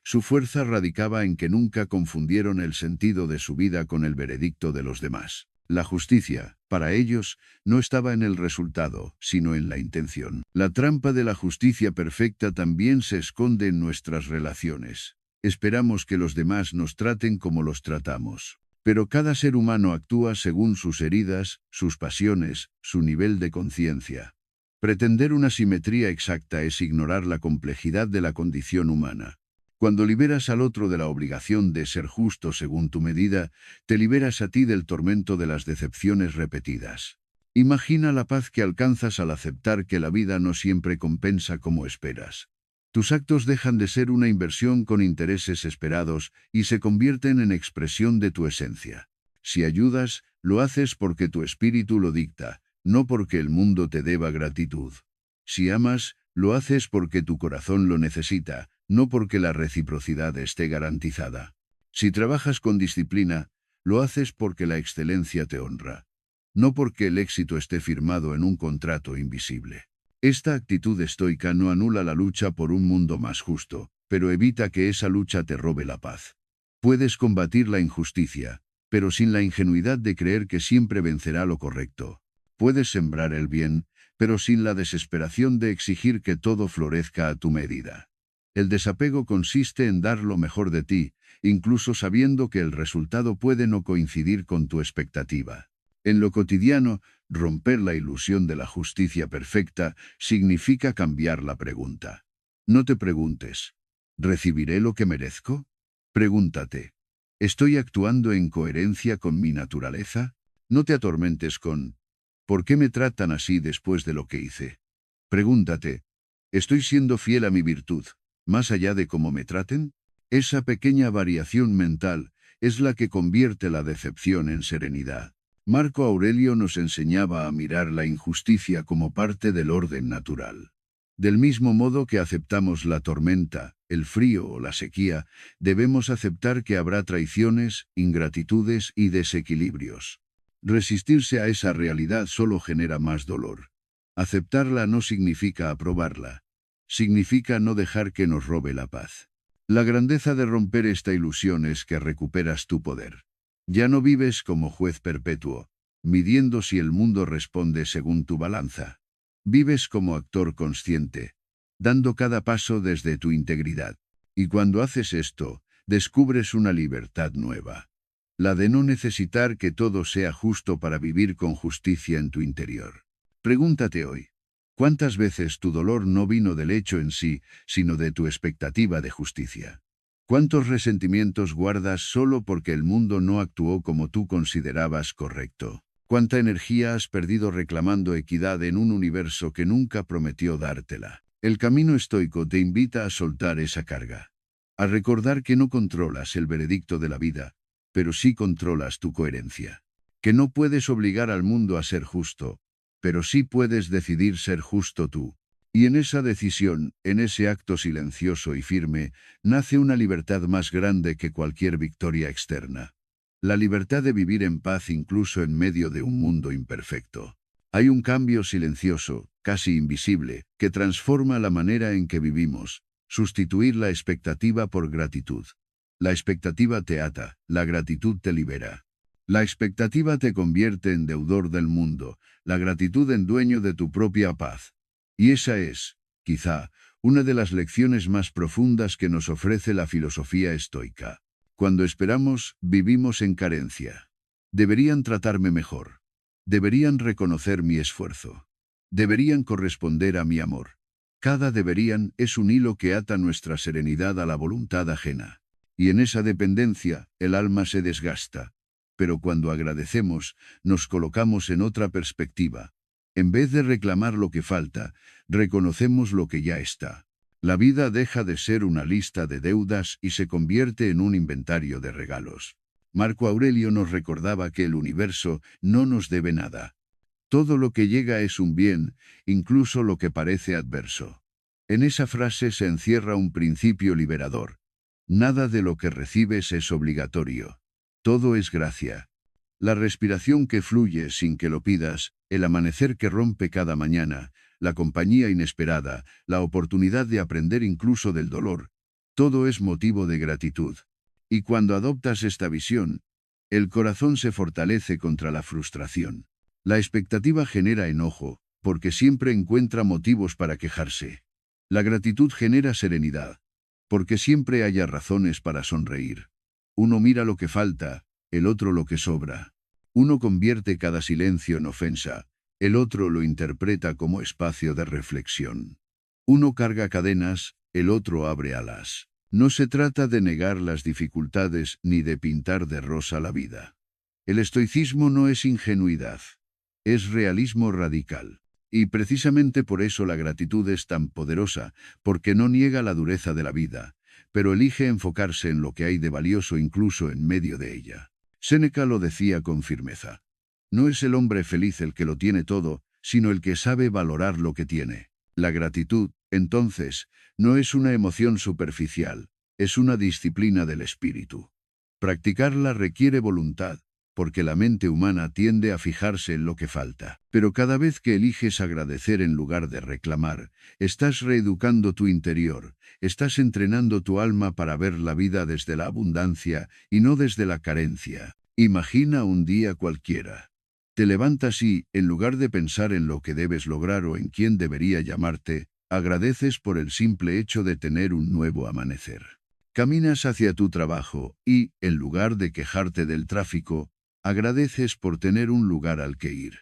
Su fuerza radicaba en que nunca confundieron el sentido de su vida con el veredicto de los demás. La justicia, para ellos, no estaba en el resultado, sino en la intención. La trampa de la justicia perfecta también se esconde en nuestras relaciones. Esperamos que los demás nos traten como los tratamos. Pero cada ser humano actúa según sus heridas, sus pasiones, su nivel de conciencia. Pretender una simetría exacta es ignorar la complejidad de la condición humana. Cuando liberas al otro de la obligación de ser justo según tu medida, te liberas a ti del tormento de las decepciones repetidas. Imagina la paz que alcanzas al aceptar que la vida no siempre compensa como esperas. Tus actos dejan de ser una inversión con intereses esperados y se convierten en expresión de tu esencia. Si ayudas, lo haces porque tu espíritu lo dicta, no porque el mundo te deba gratitud. Si amas, lo haces porque tu corazón lo necesita, no porque la reciprocidad esté garantizada. Si trabajas con disciplina, lo haces porque la excelencia te honra, no porque el éxito esté firmado en un contrato invisible. Esta actitud estoica no anula la lucha por un mundo más justo, pero evita que esa lucha te robe la paz. Puedes combatir la injusticia, pero sin la ingenuidad de creer que siempre vencerá lo correcto. Puedes sembrar el bien, pero sin la desesperación de exigir que todo florezca a tu medida. El desapego consiste en dar lo mejor de ti, incluso sabiendo que el resultado puede no coincidir con tu expectativa. En lo cotidiano, romper la ilusión de la justicia perfecta significa cambiar la pregunta. No te preguntes, ¿recibiré lo que merezco? Pregúntate, ¿estoy actuando en coherencia con mi naturaleza? No te atormentes con, ¿por qué me tratan así después de lo que hice? Pregúntate, ¿estoy siendo fiel a mi virtud, más allá de cómo me traten? Esa pequeña variación mental es la que convierte la decepción en serenidad. Marco Aurelio nos enseñaba a mirar la injusticia como parte del orden natural. Del mismo modo que aceptamos la tormenta, el frío o la sequía, debemos aceptar que habrá traiciones, ingratitudes y desequilibrios. Resistirse a esa realidad solo genera más dolor. Aceptarla no significa aprobarla. Significa no dejar que nos robe la paz. La grandeza de romper esta ilusión es que recuperas tu poder. Ya no vives como juez perpetuo, midiendo si el mundo responde según tu balanza. Vives como actor consciente, dando cada paso desde tu integridad. Y cuando haces esto, descubres una libertad nueva. la de no necesitar que todo sea justo para vivir con justicia en tu interior. Pregúntate hoy, ¿cuántas veces tu dolor no vino del hecho en sí, sino de tu expectativa de justicia? ¿Cuántos resentimientos guardas solo porque el mundo no actuó como tú considerabas correcto? ¿Cuánta energía has perdido reclamando equidad en un universo que nunca prometió dártela? El camino estoico te invita a soltar esa carga, a recordar que no controlas el veredicto de la vida, pero sí controlas tu coherencia. Que no puedes obligar al mundo a ser justo, pero sí puedes decidir ser justo tú. Y en esa decisión, en ese acto silencioso y firme, nace una libertad más grande que cualquier victoria externa. La libertad de vivir en paz incluso en medio de un mundo imperfecto. Hay un cambio silencioso, casi invisible, que transforma la manera en que vivimos: sustituir la expectativa por gratitud. La expectativa te ata, la gratitud te libera. La expectativa te convierte en deudor del mundo, la gratitud en dueño de tu propia paz. Y esa es, quizá, una de las lecciones más profundas que nos ofrece la filosofía estoica. Cuando esperamos, vivimos en carencia. Deberían tratarme mejor. Deberían reconocer mi esfuerzo. Deberían corresponder a mi amor. Cada deberían es un hilo que ata nuestra serenidad a la voluntad ajena. Y en esa dependencia, el alma se desgasta. Pero cuando agradecemos, nos colocamos en otra perspectiva. En vez de reclamar lo que falta, reconocemos lo que ya está. La vida deja de ser una lista de deudas y se convierte en un inventario de regalos. Marco Aurelio nos recordaba que el universo no nos debe nada. Todo lo que llega es un bien, incluso lo que parece adverso. En esa frase se encierra un principio liberador. Nada de lo que recibes es obligatorio. Todo es gracia. La respiración que fluye sin que lo pidas, el amanecer que rompe cada mañana, la compañía inesperada, la oportunidad de aprender incluso del dolor, todo es motivo de gratitud. Y cuando adoptas esta visión, el corazón se fortalece contra la frustración. La expectativa genera enojo, porque siempre encuentra motivos para quejarse. La gratitud genera serenidad, porque siempre haya razones para sonreír. Uno mira lo que falta, el otro lo que sobra. Uno convierte cada silencio en ofensa, el otro lo interpreta como espacio de reflexión. Uno carga cadenas, el otro abre alas. No se trata de negar las dificultades ni de pintar de rosa la vida. El estoicismo no es ingenuidad, es realismo radical. Y precisamente por eso la gratitud es tan poderosa, porque no niega la dureza de la vida, pero elige enfocarse en lo que hay de valioso incluso en medio de ella. Séneca lo decía con firmeza. No es el hombre feliz el que lo tiene todo, sino el que sabe valorar lo que tiene. La gratitud, entonces, no es una emoción superficial, es una disciplina del espíritu. Practicarla requiere voluntad, porque la mente humana tiende a fijarse en lo que falta. Pero cada vez que eliges agradecer en lugar de reclamar, estás reeducando tu interior, estás entrenando tu alma para ver la vida desde la abundancia y no desde la carencia. Imagina un día cualquiera. Te levantas y, en lugar de pensar en lo que debes lograr o en quién debería llamarte, agradeces por el simple hecho de tener un nuevo amanecer. Caminas hacia tu trabajo y, en lugar de quejarte del tráfico, agradeces por tener un lugar al que ir.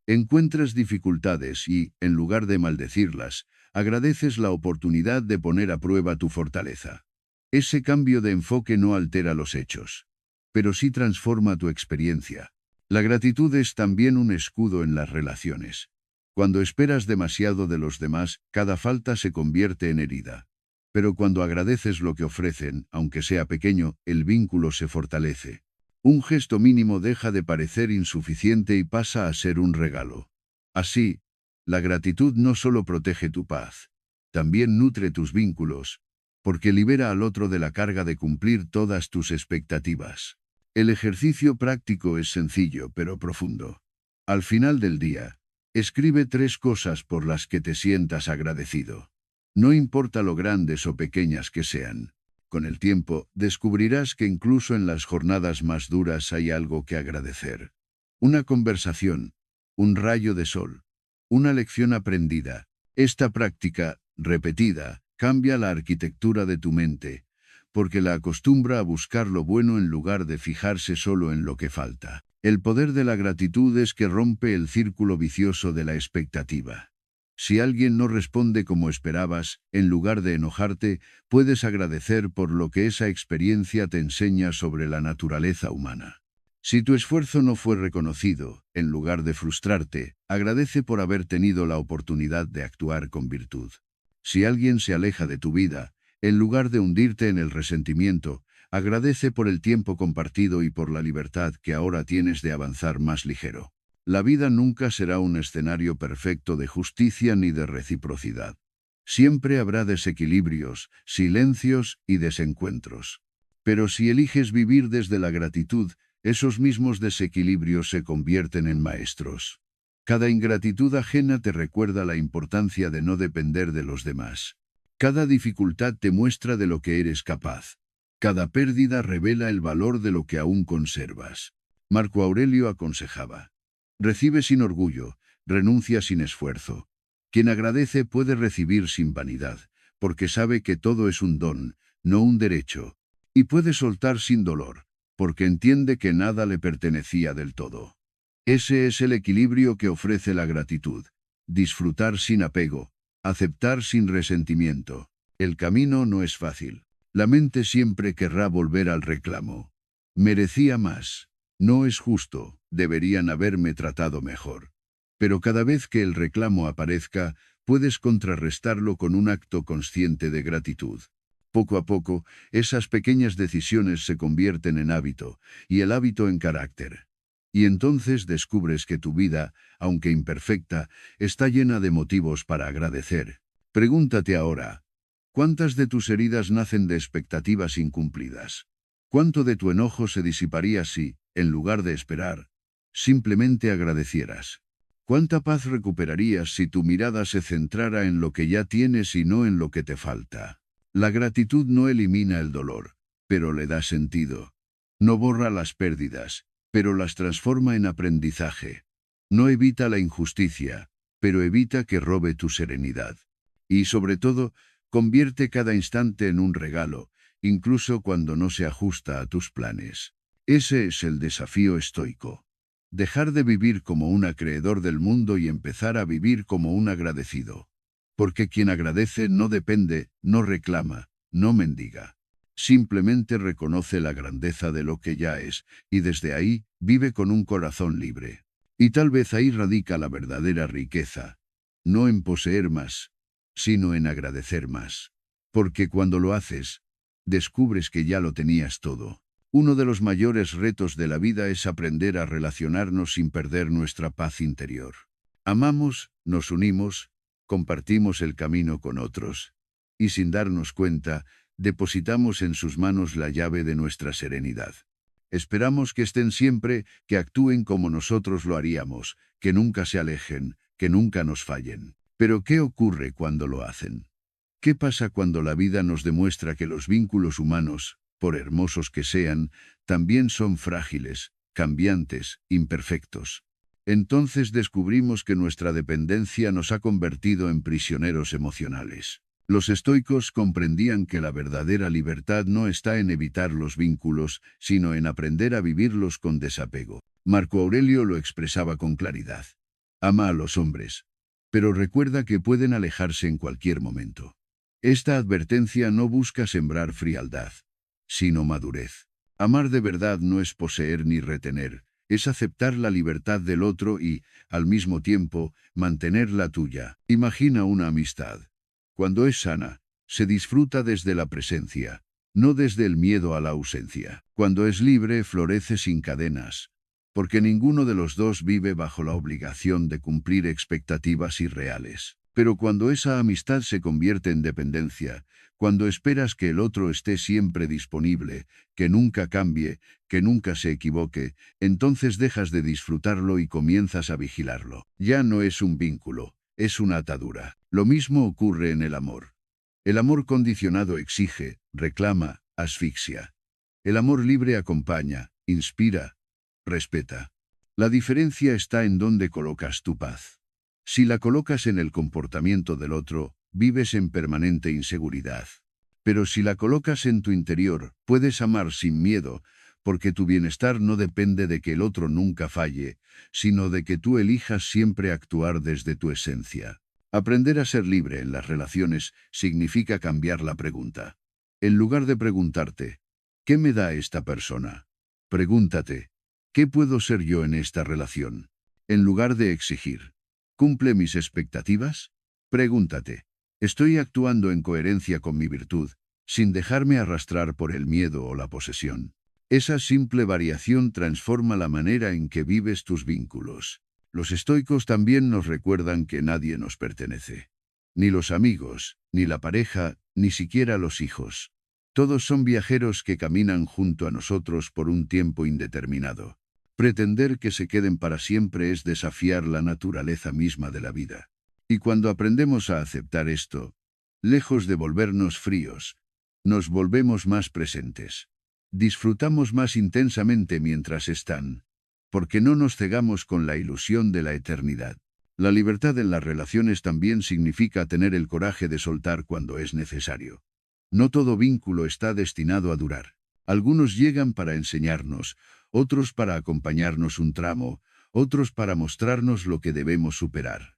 Encuentras dificultades y, en lugar de maldecirlas, agradeces la oportunidad de poner a prueba tu fortaleza. Ese cambio de enfoque no altera los hechos, pero sí transforma tu experiencia. La gratitud es también un escudo en las relaciones. Cuando esperas demasiado de los demás, cada falta se convierte en herida. Pero cuando agradeces lo que ofrecen, aunque sea pequeño, el vínculo se fortalece. Un gesto mínimo deja de parecer insuficiente y pasa a ser un regalo. Así, la gratitud no solo protege tu paz, también nutre tus vínculos, porque libera al otro de la carga de cumplir todas tus expectativas. El ejercicio práctico es sencillo pero profundo. Al final del día, escribe 3 cosas por las que te sientas agradecido. No importa lo grandes o pequeñas que sean. Con el tiempo, descubrirás que incluso en las jornadas más duras hay algo que agradecer. Una conversación, un rayo de sol, una lección aprendida. Esta práctica, repetida, cambia la arquitectura de tu mente, porque la acostumbra a buscar lo bueno en lugar de fijarse solo en lo que falta. El poder de la gratitud es que rompe el círculo vicioso de la expectativa. Si alguien no responde como esperabas, en lugar de enojarte, puedes agradecer por lo que esa experiencia te enseña sobre la naturaleza humana. Si tu esfuerzo no fue reconocido, en lugar de frustrarte, agradece por haber tenido la oportunidad de actuar con virtud. Si alguien se aleja de tu vida, en lugar de hundirte en el resentimiento, agradece por el tiempo compartido y por la libertad que ahora tienes de avanzar más ligero. La vida nunca será un escenario perfecto de justicia ni de reciprocidad. Siempre habrá desequilibrios, silencios y desencuentros. Pero si eliges vivir desde la gratitud, esos mismos desequilibrios se convierten en maestros. Cada ingratitud ajena te recuerda la importancia de no depender de los demás. Cada dificultad te muestra de lo que eres capaz. Cada pérdida revela el valor de lo que aún conservas. Marco Aurelio aconsejaba: recibe sin orgullo, renuncia sin esfuerzo. Quien agradece puede recibir sin vanidad, porque sabe que todo es un don, no un derecho. Y puede soltar sin dolor, porque entiende que nada le pertenecía del todo. Ese es el equilibrio que ofrece la gratitud. Disfrutar sin apego, aceptar sin resentimiento. El camino no es fácil. La mente siempre querrá volver al reclamo. Merecía más. No es justo, deberían haberme tratado mejor. Pero cada vez que el reclamo aparezca, puedes contrarrestarlo con un acto consciente de gratitud. Poco a poco, esas pequeñas decisiones se convierten en hábito, y el hábito en carácter. Y entonces descubres que tu vida, aunque imperfecta, está llena de motivos para agradecer. Pregúntate ahora: ¿cuántas de tus heridas nacen de expectativas incumplidas? ¿Cuánto de tu enojo se disiparía si, en lugar de esperar, simplemente agradecieras? ¿Cuánta paz recuperarías si tu mirada se centrara en lo que ya tienes y no en lo que te falta? La gratitud no elimina el dolor, pero le da sentido. No borra las pérdidas, pero las transforma en aprendizaje. No evita la injusticia, pero evita que robe tu serenidad. Y sobre todo, convierte cada instante en un regalo, incluso cuando no se ajusta a tus planes. Ese es el desafío estoico. Dejar de vivir como un acreedor del mundo y empezar a vivir como un agradecido. Porque quien agradece no depende, no reclama, no mendiga. Simplemente reconoce la grandeza de lo que ya es, y desde ahí, vive con un corazón libre. Y tal vez ahí radica la verdadera riqueza. No en poseer más, sino en agradecer más. Porque cuando lo haces, descubres que ya lo tenías todo. Uno de los mayores retos de la vida es aprender a relacionarnos sin perder nuestra paz interior. Amamos, nos unimos, compartimos el camino con otros, y sin darnos cuenta, depositamos en sus manos la llave de nuestra serenidad. Esperamos que estén siempre, que actúen como nosotros lo haríamos, que nunca se alejen, que nunca nos fallen. Pero ¿qué ocurre cuando lo hacen? ¿Qué pasa cuando la vida nos demuestra que los vínculos humanos, por hermosos que sean, también son frágiles, cambiantes, imperfectos? Entonces descubrimos que nuestra dependencia nos ha convertido en prisioneros emocionales. Los estoicos comprendían que la verdadera libertad no está en evitar los vínculos, sino en aprender a vivirlos con desapego. Marco Aurelio lo expresaba con claridad: ama a los hombres, pero recuerda que pueden alejarse en cualquier momento. Esta advertencia no busca sembrar frialdad, sino madurez. Amar de verdad no es poseer ni retener, es aceptar la libertad del otro y, al mismo tiempo, mantener la tuya. Imagina una amistad. Cuando es sana, se disfruta desde la presencia, no desde el miedo a la ausencia. Cuando es libre, florece sin cadenas, porque ninguno de los dos vive bajo la obligación de cumplir expectativas irreales. Pero cuando esa amistad se convierte en dependencia, cuando esperas que el otro esté siempre disponible, que nunca cambie, que nunca se equivoque, entonces dejas de disfrutarlo y comienzas a vigilarlo. Ya no es un vínculo, es una atadura. Lo mismo ocurre en el amor. El amor condicionado exige, reclama, asfixia. El amor libre acompaña, inspira, respeta. La diferencia está en dónde colocas tu paz. Si la colocas en el comportamiento del otro, vives en permanente inseguridad. Pero si la colocas en tu interior, puedes amar sin miedo, porque tu bienestar no depende de que el otro nunca falle, sino de que tú elijas siempre actuar desde tu esencia. Aprender a ser libre en las relaciones significa cambiar la pregunta. En lugar de preguntarte, ¿qué me da esta persona? Pregúntate, ¿qué puedo ser yo en esta relación? En lugar de exigir, ¿cumple mis expectativas? Pregúntate, ¿estoy actuando en coherencia con mi virtud, sin dejarme arrastrar por el miedo o la posesión? Esa simple variación transforma la manera en que vives tus vínculos. Los estoicos también nos recuerdan que nadie nos pertenece. Ni los amigos, ni la pareja, ni siquiera los hijos. Todos son viajeros que caminan junto a nosotros por un tiempo indeterminado. Pretender que se queden para siempre es desafiar la naturaleza misma de la vida. Y cuando aprendemos a aceptar esto, lejos de volvernos fríos, nos volvemos más presentes. Disfrutamos más intensamente mientras están, porque no nos cegamos con la ilusión de la eternidad. La libertad en las relaciones también significa tener el coraje de soltar cuando es necesario. No todo vínculo está destinado a durar. Algunos llegan para enseñarnos, otros para acompañarnos un tramo, otros para mostrarnos lo que debemos superar.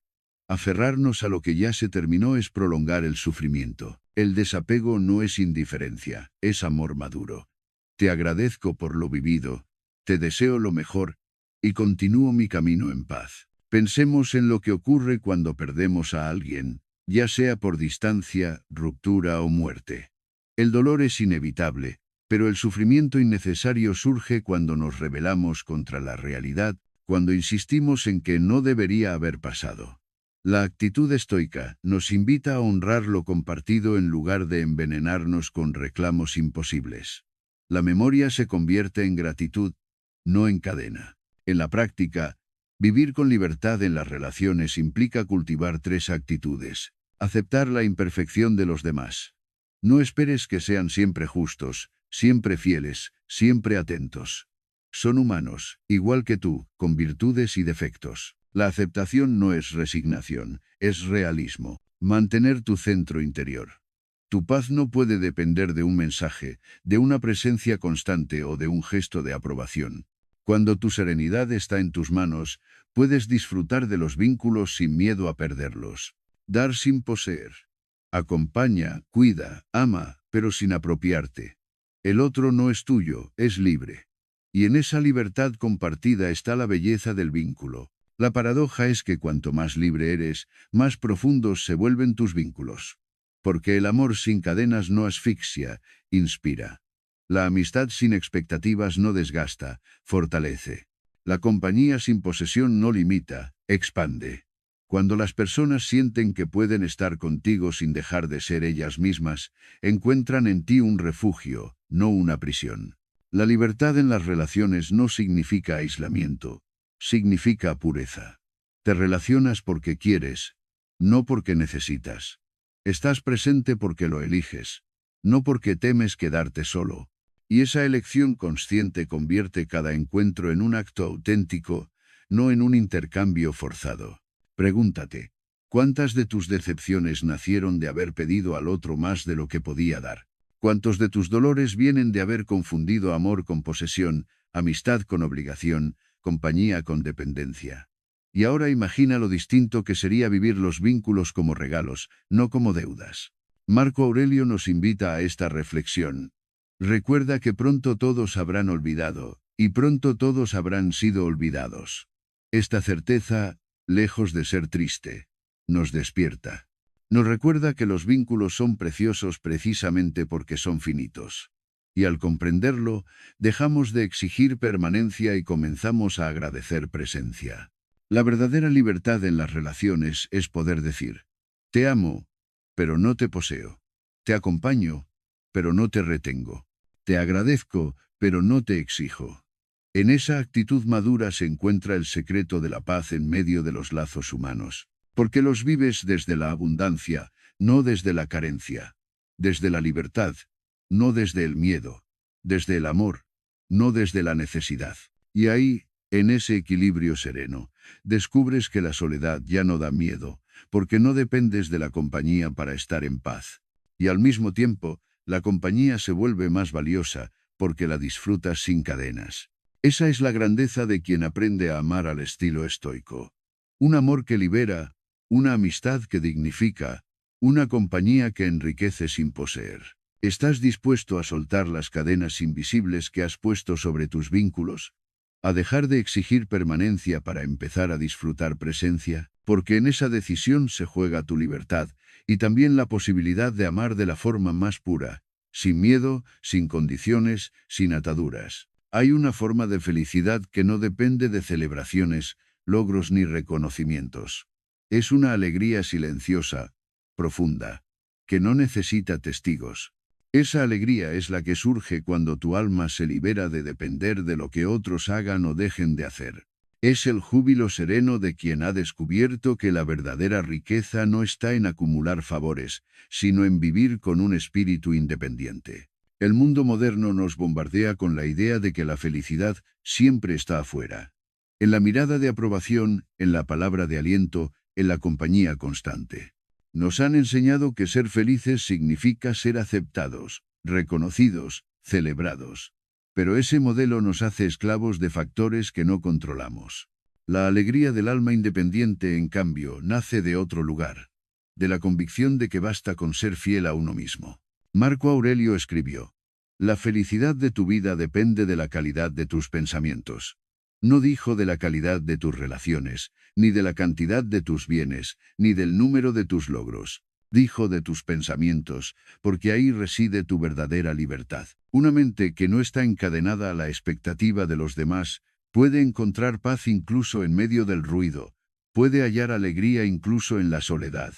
Aferrarnos a lo que ya se terminó es prolongar el sufrimiento. El desapego no es indiferencia, es amor maduro. Te agradezco por lo vivido, te deseo lo mejor, y continúo mi camino en paz. Pensemos en lo que ocurre cuando perdemos a alguien, ya sea por distancia, ruptura o muerte. El dolor es inevitable, pero el sufrimiento innecesario surge cuando nos rebelamos contra la realidad, cuando insistimos en que no debería haber pasado. La actitud estoica nos invita a honrar lo compartido en lugar de envenenarnos con reclamos imposibles. La memoria se convierte en gratitud, no en cadena. En la práctica, vivir con libertad en las relaciones implica cultivar tres actitudes. Aceptar la imperfección de los demás. No esperes que sean siempre justos, siempre fieles, siempre atentos. Son humanos, igual que tú, con virtudes y defectos. La aceptación no es resignación, es realismo. Mantener tu centro interior. Tu paz no puede depender de un mensaje, de una presencia constante o de un gesto de aprobación. Cuando tu serenidad está en tus manos, puedes disfrutar de los vínculos sin miedo a perderlos. Dar sin poseer. Acompaña, cuida, ama, pero sin apropiarte. El otro no es tuyo, es libre. Y en esa libertad compartida está la belleza del vínculo. La paradoja es que cuanto más libre eres, más profundos se vuelven tus vínculos. Porque el amor sin cadenas no asfixia, inspira. La amistad sin expectativas no desgasta, fortalece. La compañía sin posesión no limita, expande. Cuando las personas sienten que pueden estar contigo sin dejar de ser ellas mismas, encuentran en ti un refugio, no una prisión. La libertad en las relaciones no significa aislamiento, significa pureza. Te relacionas porque quieres, no porque necesitas. Estás presente porque lo eliges, no porque temes quedarte solo. Y esa elección consciente convierte cada encuentro en un acto auténtico, no en un intercambio forzado. Pregúntate, ¿cuántas de tus decepciones nacieron de haber pedido al otro más de lo que podía dar? ¿Cuántos de tus dolores vienen de haber confundido amor con posesión, amistad con obligación, compañía con dependencia? Y ahora imagina lo distinto que sería vivir los vínculos como regalos, no como deudas. Marco Aurelio nos invita a esta reflexión. Recuerda que pronto todos habrán olvidado, y pronto todos habrán sido olvidados. Esta certeza, lejos de ser triste, nos despierta. Nos recuerda que los vínculos son preciosos precisamente porque son finitos. Y al comprenderlo, dejamos de exigir permanencia y comenzamos a agradecer presencia. La verdadera libertad en las relaciones es poder decir, te amo, pero no te poseo. Te acompaño, pero no te retengo. Te agradezco, pero no te exijo. En esa actitud madura se encuentra el secreto de la paz en medio de los lazos humanos, porque los vives desde la abundancia, no desde la carencia, desde la libertad, no desde el miedo, desde el amor, no desde la necesidad. Y ahí, en ese equilibrio sereno, descubres que la soledad ya no da miedo, porque no dependes de la compañía para estar en paz. Y al mismo tiempo, La compañía se vuelve más valiosa porque la disfrutas sin cadenas. Esa es la grandeza de quien aprende a amar al estilo estoico. Un amor que libera, una amistad que dignifica, una compañía que enriquece sin poseer. ¿Estás dispuesto a soltar las cadenas invisibles que has puesto sobre tus vínculos? ¿A dejar de exigir permanencia para empezar a disfrutar presencia? Porque en esa decisión se juega tu libertad y también la posibilidad de amar de la forma más pura, sin miedo, sin condiciones, sin ataduras. Hay una forma de felicidad que no depende de celebraciones, logros ni reconocimientos. Es una alegría silenciosa, profunda, que no necesita testigos. Esa alegría es la que surge cuando tu alma se libera de depender de lo que otros hagan o dejen de hacer. Es el júbilo sereno de quien ha descubierto que la verdadera riqueza no está en acumular favores, sino en vivir con un espíritu independiente. El mundo moderno nos bombardea con la idea de que la felicidad siempre está afuera. En la mirada de aprobación, en la palabra de aliento, en la compañía constante. Nos han enseñado que ser felices significa ser aceptados, reconocidos, celebrados. Pero ese modelo nos hace esclavos de factores que no controlamos. La alegría del alma independiente, en cambio, nace de otro lugar, de la convicción de que basta con ser fiel a uno mismo. Marco Aurelio escribió: «La felicidad de tu vida depende de la calidad de tus pensamientos». No dijo de la calidad de tus relaciones, ni de la cantidad de tus bienes, ni del número de tus logros. Dijo de tus pensamientos, porque ahí reside tu verdadera libertad. Una mente que no está encadenada a la expectativa de los demás puede encontrar paz incluso en medio del ruido, puede hallar alegría incluso en la soledad,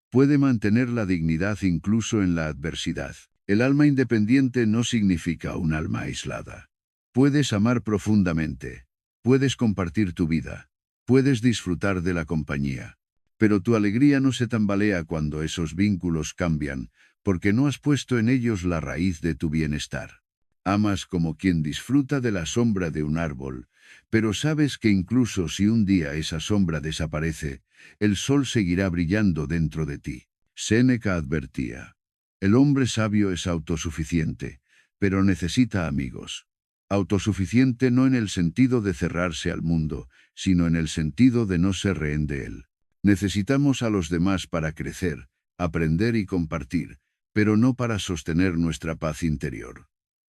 puede mantener la dignidad incluso en la adversidad. El alma independiente no significa un alma aislada. Puedes amar profundamente. Puedes compartir tu vida, puedes disfrutar de la compañía, pero tu alegría no se tambalea cuando esos vínculos cambian, porque no has puesto en ellos la raíz de tu bienestar. Amas como quien disfruta de la sombra de un árbol, pero sabes que incluso si un día esa sombra desaparece, el sol seguirá brillando dentro de ti. Séneca advertía: el hombre sabio es autosuficiente, pero necesita amigos. Autosuficiente no en el sentido de cerrarse al mundo, sino en el sentido de no ser rehén de él. Necesitamos a los demás para crecer, aprender y compartir, pero no para sostener nuestra paz interior.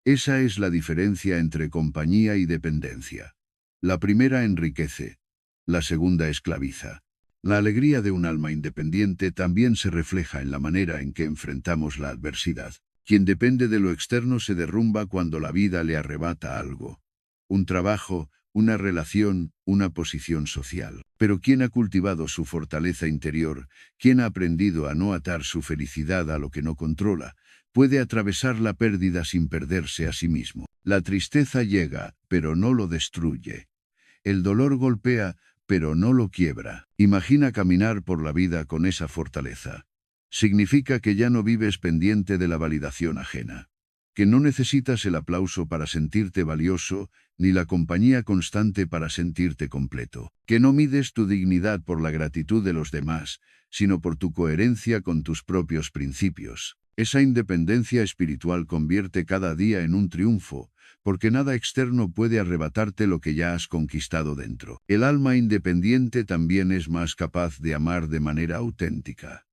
Esa es la diferencia entre compañía y dependencia. La primera enriquece, la segunda esclaviza. La alegría de un alma independiente también se refleja en la manera en que enfrentamos la adversidad. Quien depende de lo externo se derrumba cuando la vida le arrebata algo. Un trabajo, una relación, una posición social. Pero quien ha cultivado su fortaleza interior, quien ha aprendido a no atar su felicidad a lo que no controla, puede atravesar la pérdida sin perderse a sí mismo. La tristeza llega, pero no lo destruye. El dolor golpea, pero no lo quiebra. Imagina caminar por la vida con esa fortaleza. Significa que ya no vives pendiente de la validación ajena, que no necesitas el aplauso para sentirte valioso, ni la compañía constante para sentirte completo, que no mides tu dignidad por la gratitud de los demás, sino por tu coherencia con tus propios principios. Esa independencia espiritual convierte cada día en un triunfo, porque nada externo puede arrebatarte lo que ya has conquistado dentro. El alma independiente también es más capaz de amar de manera auténtica.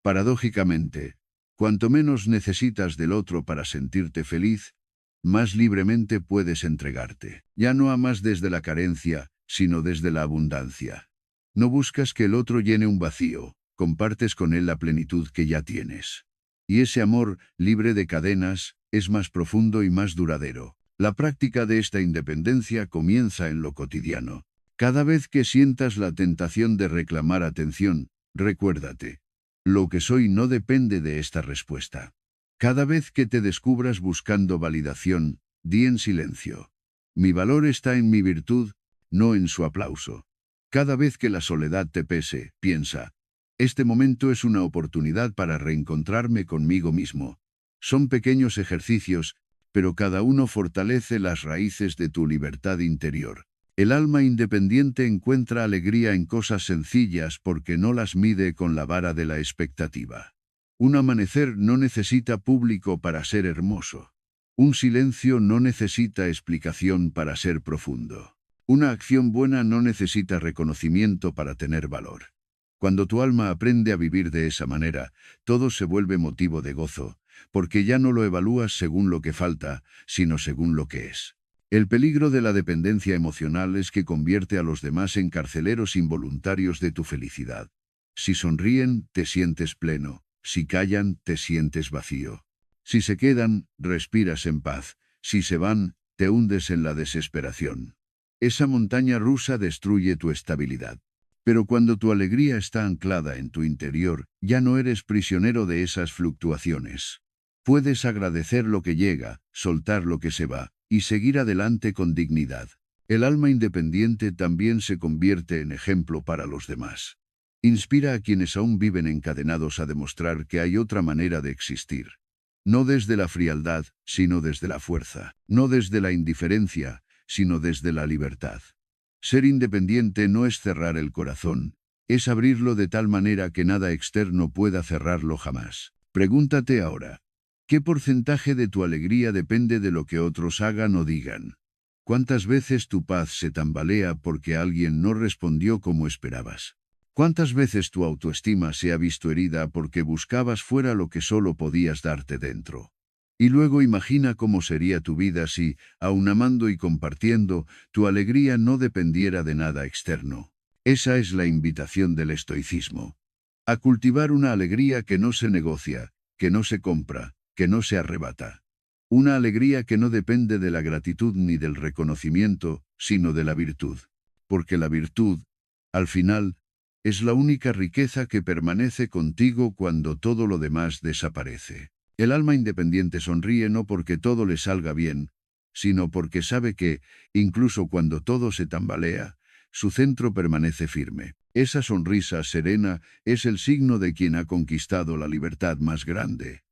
Paradójicamente, cuanto menos necesitas del otro para sentirte feliz, más libremente puedes entregarte. Ya no amas desde la carencia, sino desde la abundancia. No buscas que el otro llene un vacío, compartes con él la plenitud que ya tienes. Y ese amor, libre de cadenas, es más profundo y más duradero. La práctica de esta independencia comienza en lo cotidiano. Cada vez que sientas la tentación de reclamar atención, recuérdate: lo que soy no depende de esta respuesta. Cada vez que te descubras buscando validación, di en silencio: mi valor está en mi virtud, no en su aplauso. Cada vez que la soledad te pese, piensa: este momento es una oportunidad para reencontrarme conmigo mismo. Son pequeños ejercicios, pero cada uno fortalece las raíces de tu libertad interior. El alma independiente encuentra alegría en cosas sencillas porque no las mide con la vara de la expectativa. Un amanecer no necesita público para ser hermoso. Un silencio no necesita explicación para ser profundo. Una acción buena no necesita reconocimiento para tener valor. Cuando tu alma aprende a vivir de esa manera, todo se vuelve motivo de gozo, porque ya no lo evalúas según lo que falta, sino según lo que es. El peligro de la dependencia emocional es que convierte a los demás en carceleros involuntarios de tu felicidad. Si sonríen, te sientes pleno. Si callan, te sientes vacío. Si se quedan, respiras en paz. Si se van, te hundes en la desesperación. Esa montaña rusa destruye tu estabilidad. Pero cuando tu alegría está anclada en tu interior, ya no eres prisionero de esas fluctuaciones. Puedes agradecer lo que llega, soltar lo que se va, y seguir adelante con dignidad. El alma independiente también se convierte en ejemplo para los demás. Inspira a quienes aún viven encadenados a demostrar que hay otra manera de existir. No desde la frialdad, sino desde la fuerza. No desde la indiferencia, sino desde la libertad. Ser independiente no es cerrar el corazón, es abrirlo de tal manera que nada externo pueda cerrarlo jamás. Pregúntate ahora, ¿qué porcentaje de tu alegría depende de lo que otros hagan o digan? ¿Cuántas veces tu paz se tambalea porque alguien no respondió como esperabas? ¿Cuántas veces tu autoestima se ha visto herida porque buscabas fuera lo que solo podías darte dentro? Y luego imagina cómo sería tu vida si, aun amando y compartiendo, tu alegría no dependiera de nada externo. Esa es la invitación del estoicismo. A cultivar una alegría que no se negocia, que no se compra, que no se arrebata. Una alegría que no depende de la gratitud ni del reconocimiento, sino de la virtud. Porque la virtud, al final, es la única riqueza que permanece contigo cuando todo lo demás desaparece. El alma independiente sonríe no porque todo le salga bien, sino porque sabe que, incluso cuando todo se tambalea, su centro permanece firme. Esa sonrisa serena es el signo de quien ha conquistado la libertad más grande,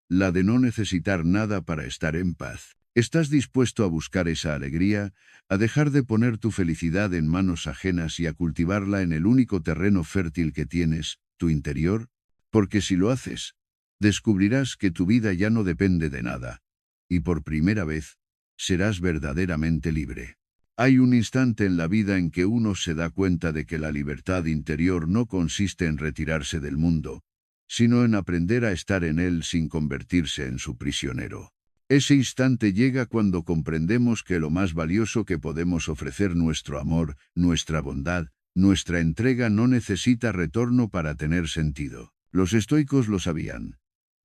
la de no necesitar nada para estar en paz. ¿Estás dispuesto a buscar esa alegría, a dejar de poner tu felicidad en manos ajenas y a cultivarla en el único terreno fértil que tienes, tu interior? Porque si lo haces, descubrirás que tu vida ya no depende de nada, y por primera vez, serás verdaderamente libre. Hay un instante en la vida en que uno se da cuenta de que la libertad interior no consiste en retirarse del mundo, sino en aprender a estar en él sin convertirse en su prisionero. Ese instante llega cuando comprendemos que lo más valioso que podemos ofrecer, nuestro amor, nuestra bondad, nuestra entrega, no necesita retorno para tener sentido. Los estoicos lo sabían.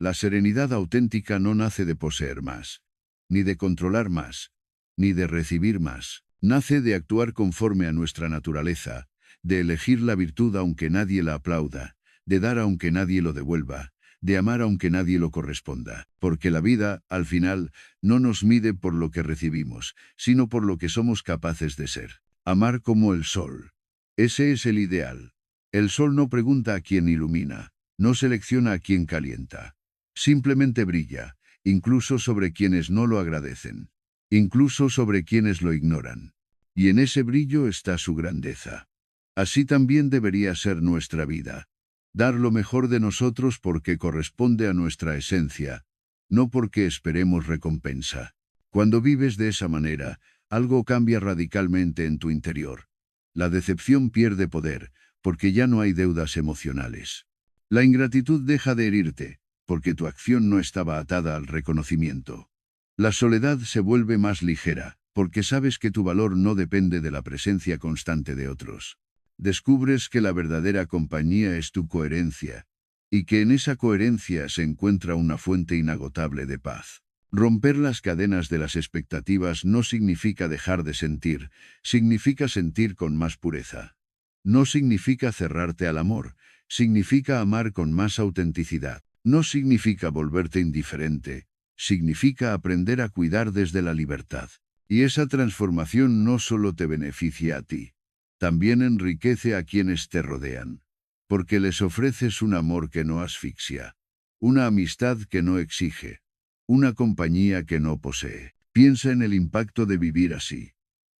La serenidad auténtica no nace de poseer más, ni de controlar más, ni de recibir más. Nace de actuar conforme a nuestra naturaleza, de elegir la virtud aunque nadie la aplauda, de dar aunque nadie lo devuelva, de amar aunque nadie lo corresponda. Porque la vida, al final, no nos mide por lo que recibimos, sino por lo que somos capaces de ser. Amar como el sol. Ese es el ideal. El sol no pregunta a quién ilumina, no selecciona a quién calienta. Simplemente brilla, incluso sobre quienes no lo agradecen, incluso sobre quienes lo ignoran. Y en ese brillo está su grandeza. Así también debería ser nuestra vida. Dar lo mejor de nosotros porque corresponde a nuestra esencia, no porque esperemos recompensa. Cuando vives de esa manera, algo cambia radicalmente en tu interior. La decepción pierde poder, porque ya no hay deudas emocionales. La ingratitud deja de herirte, porque tu acción no estaba atada al reconocimiento. La soledad se vuelve más ligera, porque sabes que tu valor no depende de la presencia constante de otros. Descubres que la verdadera compañía es tu coherencia, y que en esa coherencia se encuentra una fuente inagotable de paz. Romper las cadenas de las expectativas no significa dejar de sentir, significa sentir con más pureza. No significa cerrarte al amor, significa amar con más autenticidad. No significa volverte indiferente, significa aprender a cuidar desde la libertad. Y esa transformación no solo te beneficia a ti, también enriquece a quienes te rodean, porque les ofreces un amor que no asfixia, una amistad que no exige, una compañía que no posee. Piensa en el impacto de vivir así.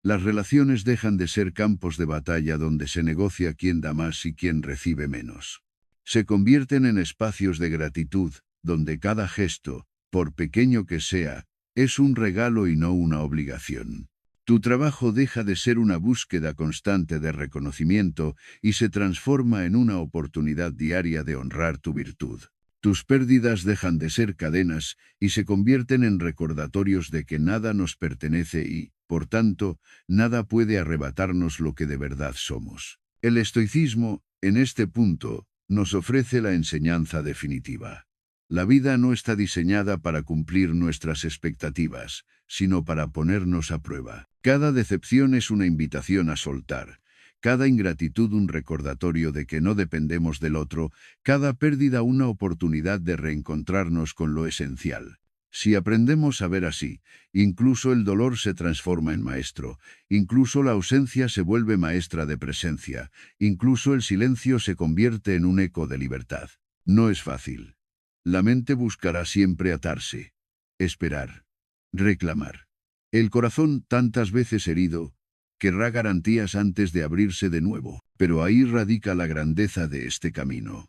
Las relaciones dejan de ser campos de batalla donde se negocia quién da más y quién recibe menos. Se convierten en espacios de gratitud, donde cada gesto, por pequeño que sea, es un regalo y no una obligación. Tu trabajo deja de ser una búsqueda constante de reconocimiento y se transforma en una oportunidad diaria de honrar tu virtud. Tus pérdidas dejan de ser cadenas y se convierten en recordatorios de que nada nos pertenece y, por tanto, nada puede arrebatarnos lo que de verdad somos. El estoicismo, en este punto, nos ofrece la enseñanza definitiva. La vida no está diseñada para cumplir nuestras expectativas, sino para ponernos a prueba. Cada decepción es una invitación a soltar, cada ingratitud un recordatorio de que no dependemos del otro, cada pérdida una oportunidad de reencontrarnos con lo esencial. Si aprendemos a ver así, incluso el dolor se transforma en maestro, incluso la ausencia se vuelve maestra de presencia, incluso el silencio se convierte en un eco de libertad. No es fácil. La mente buscará siempre atarse, esperar, reclamar. El corazón, tantas veces herido, querrá garantías antes de abrirse de nuevo, pero ahí radica la grandeza de este camino.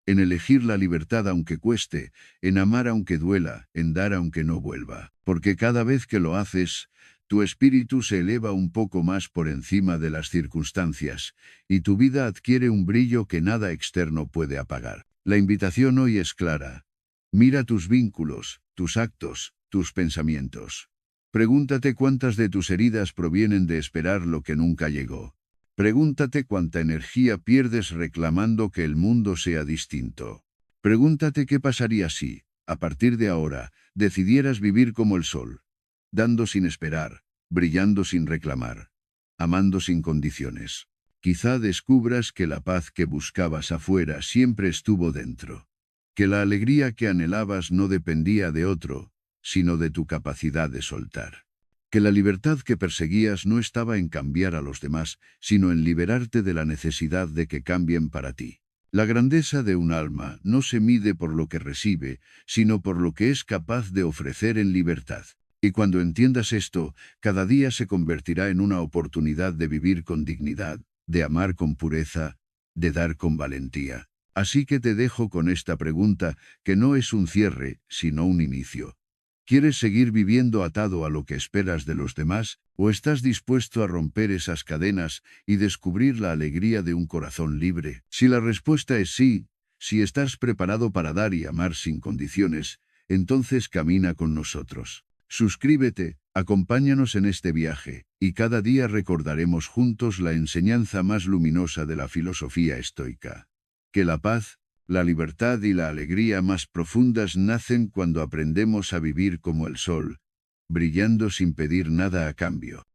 En elegir la libertad aunque cueste, en amar aunque duela, en dar aunque no vuelva, porque cada vez que lo haces, tu espíritu se eleva un poco más por encima de las circunstancias, y tu vida adquiere un brillo que nada externo puede apagar. La invitación hoy es clara. Mira tus vínculos, tus actos, tus pensamientos. Pregúntate cuántas de tus heridas provienen de esperar lo que nunca llegó. Pregúntate cuánta energía pierdes reclamando que el mundo sea distinto. Pregúntate qué pasaría si, a partir de ahora, decidieras vivir como el sol, dando sin esperar, brillando sin reclamar, amando sin condiciones. Quizá descubras que la paz que buscabas afuera siempre estuvo dentro, que la alegría que anhelabas no dependía de otro, sino de tu capacidad de soltar. Que la libertad que perseguías no estaba en cambiar a los demás, sino en liberarte de la necesidad de que cambien para ti. La grandeza de un alma no se mide por lo que recibe, sino por lo que es capaz de ofrecer en libertad. Y cuando entiendas esto, cada día se convertirá en una oportunidad de vivir con dignidad, de amar con pureza, de dar con valentía. Así que te dejo con esta pregunta, que no es un cierre, sino un inicio. ¿Quieres seguir viviendo atado a lo que esperas de los demás, o estás dispuesto a romper esas cadenas y descubrir la alegría de un corazón libre? Si la respuesta es sí, si estás preparado para dar y amar sin condiciones, entonces camina con nosotros. Suscríbete, acompáñanos en este viaje, y cada día recordaremos juntos la enseñanza más luminosa de la filosofía estoica. Que la paz, la libertad y la alegría más profundas nacen cuando aprendemos a vivir como el sol, brillando sin pedir nada a cambio.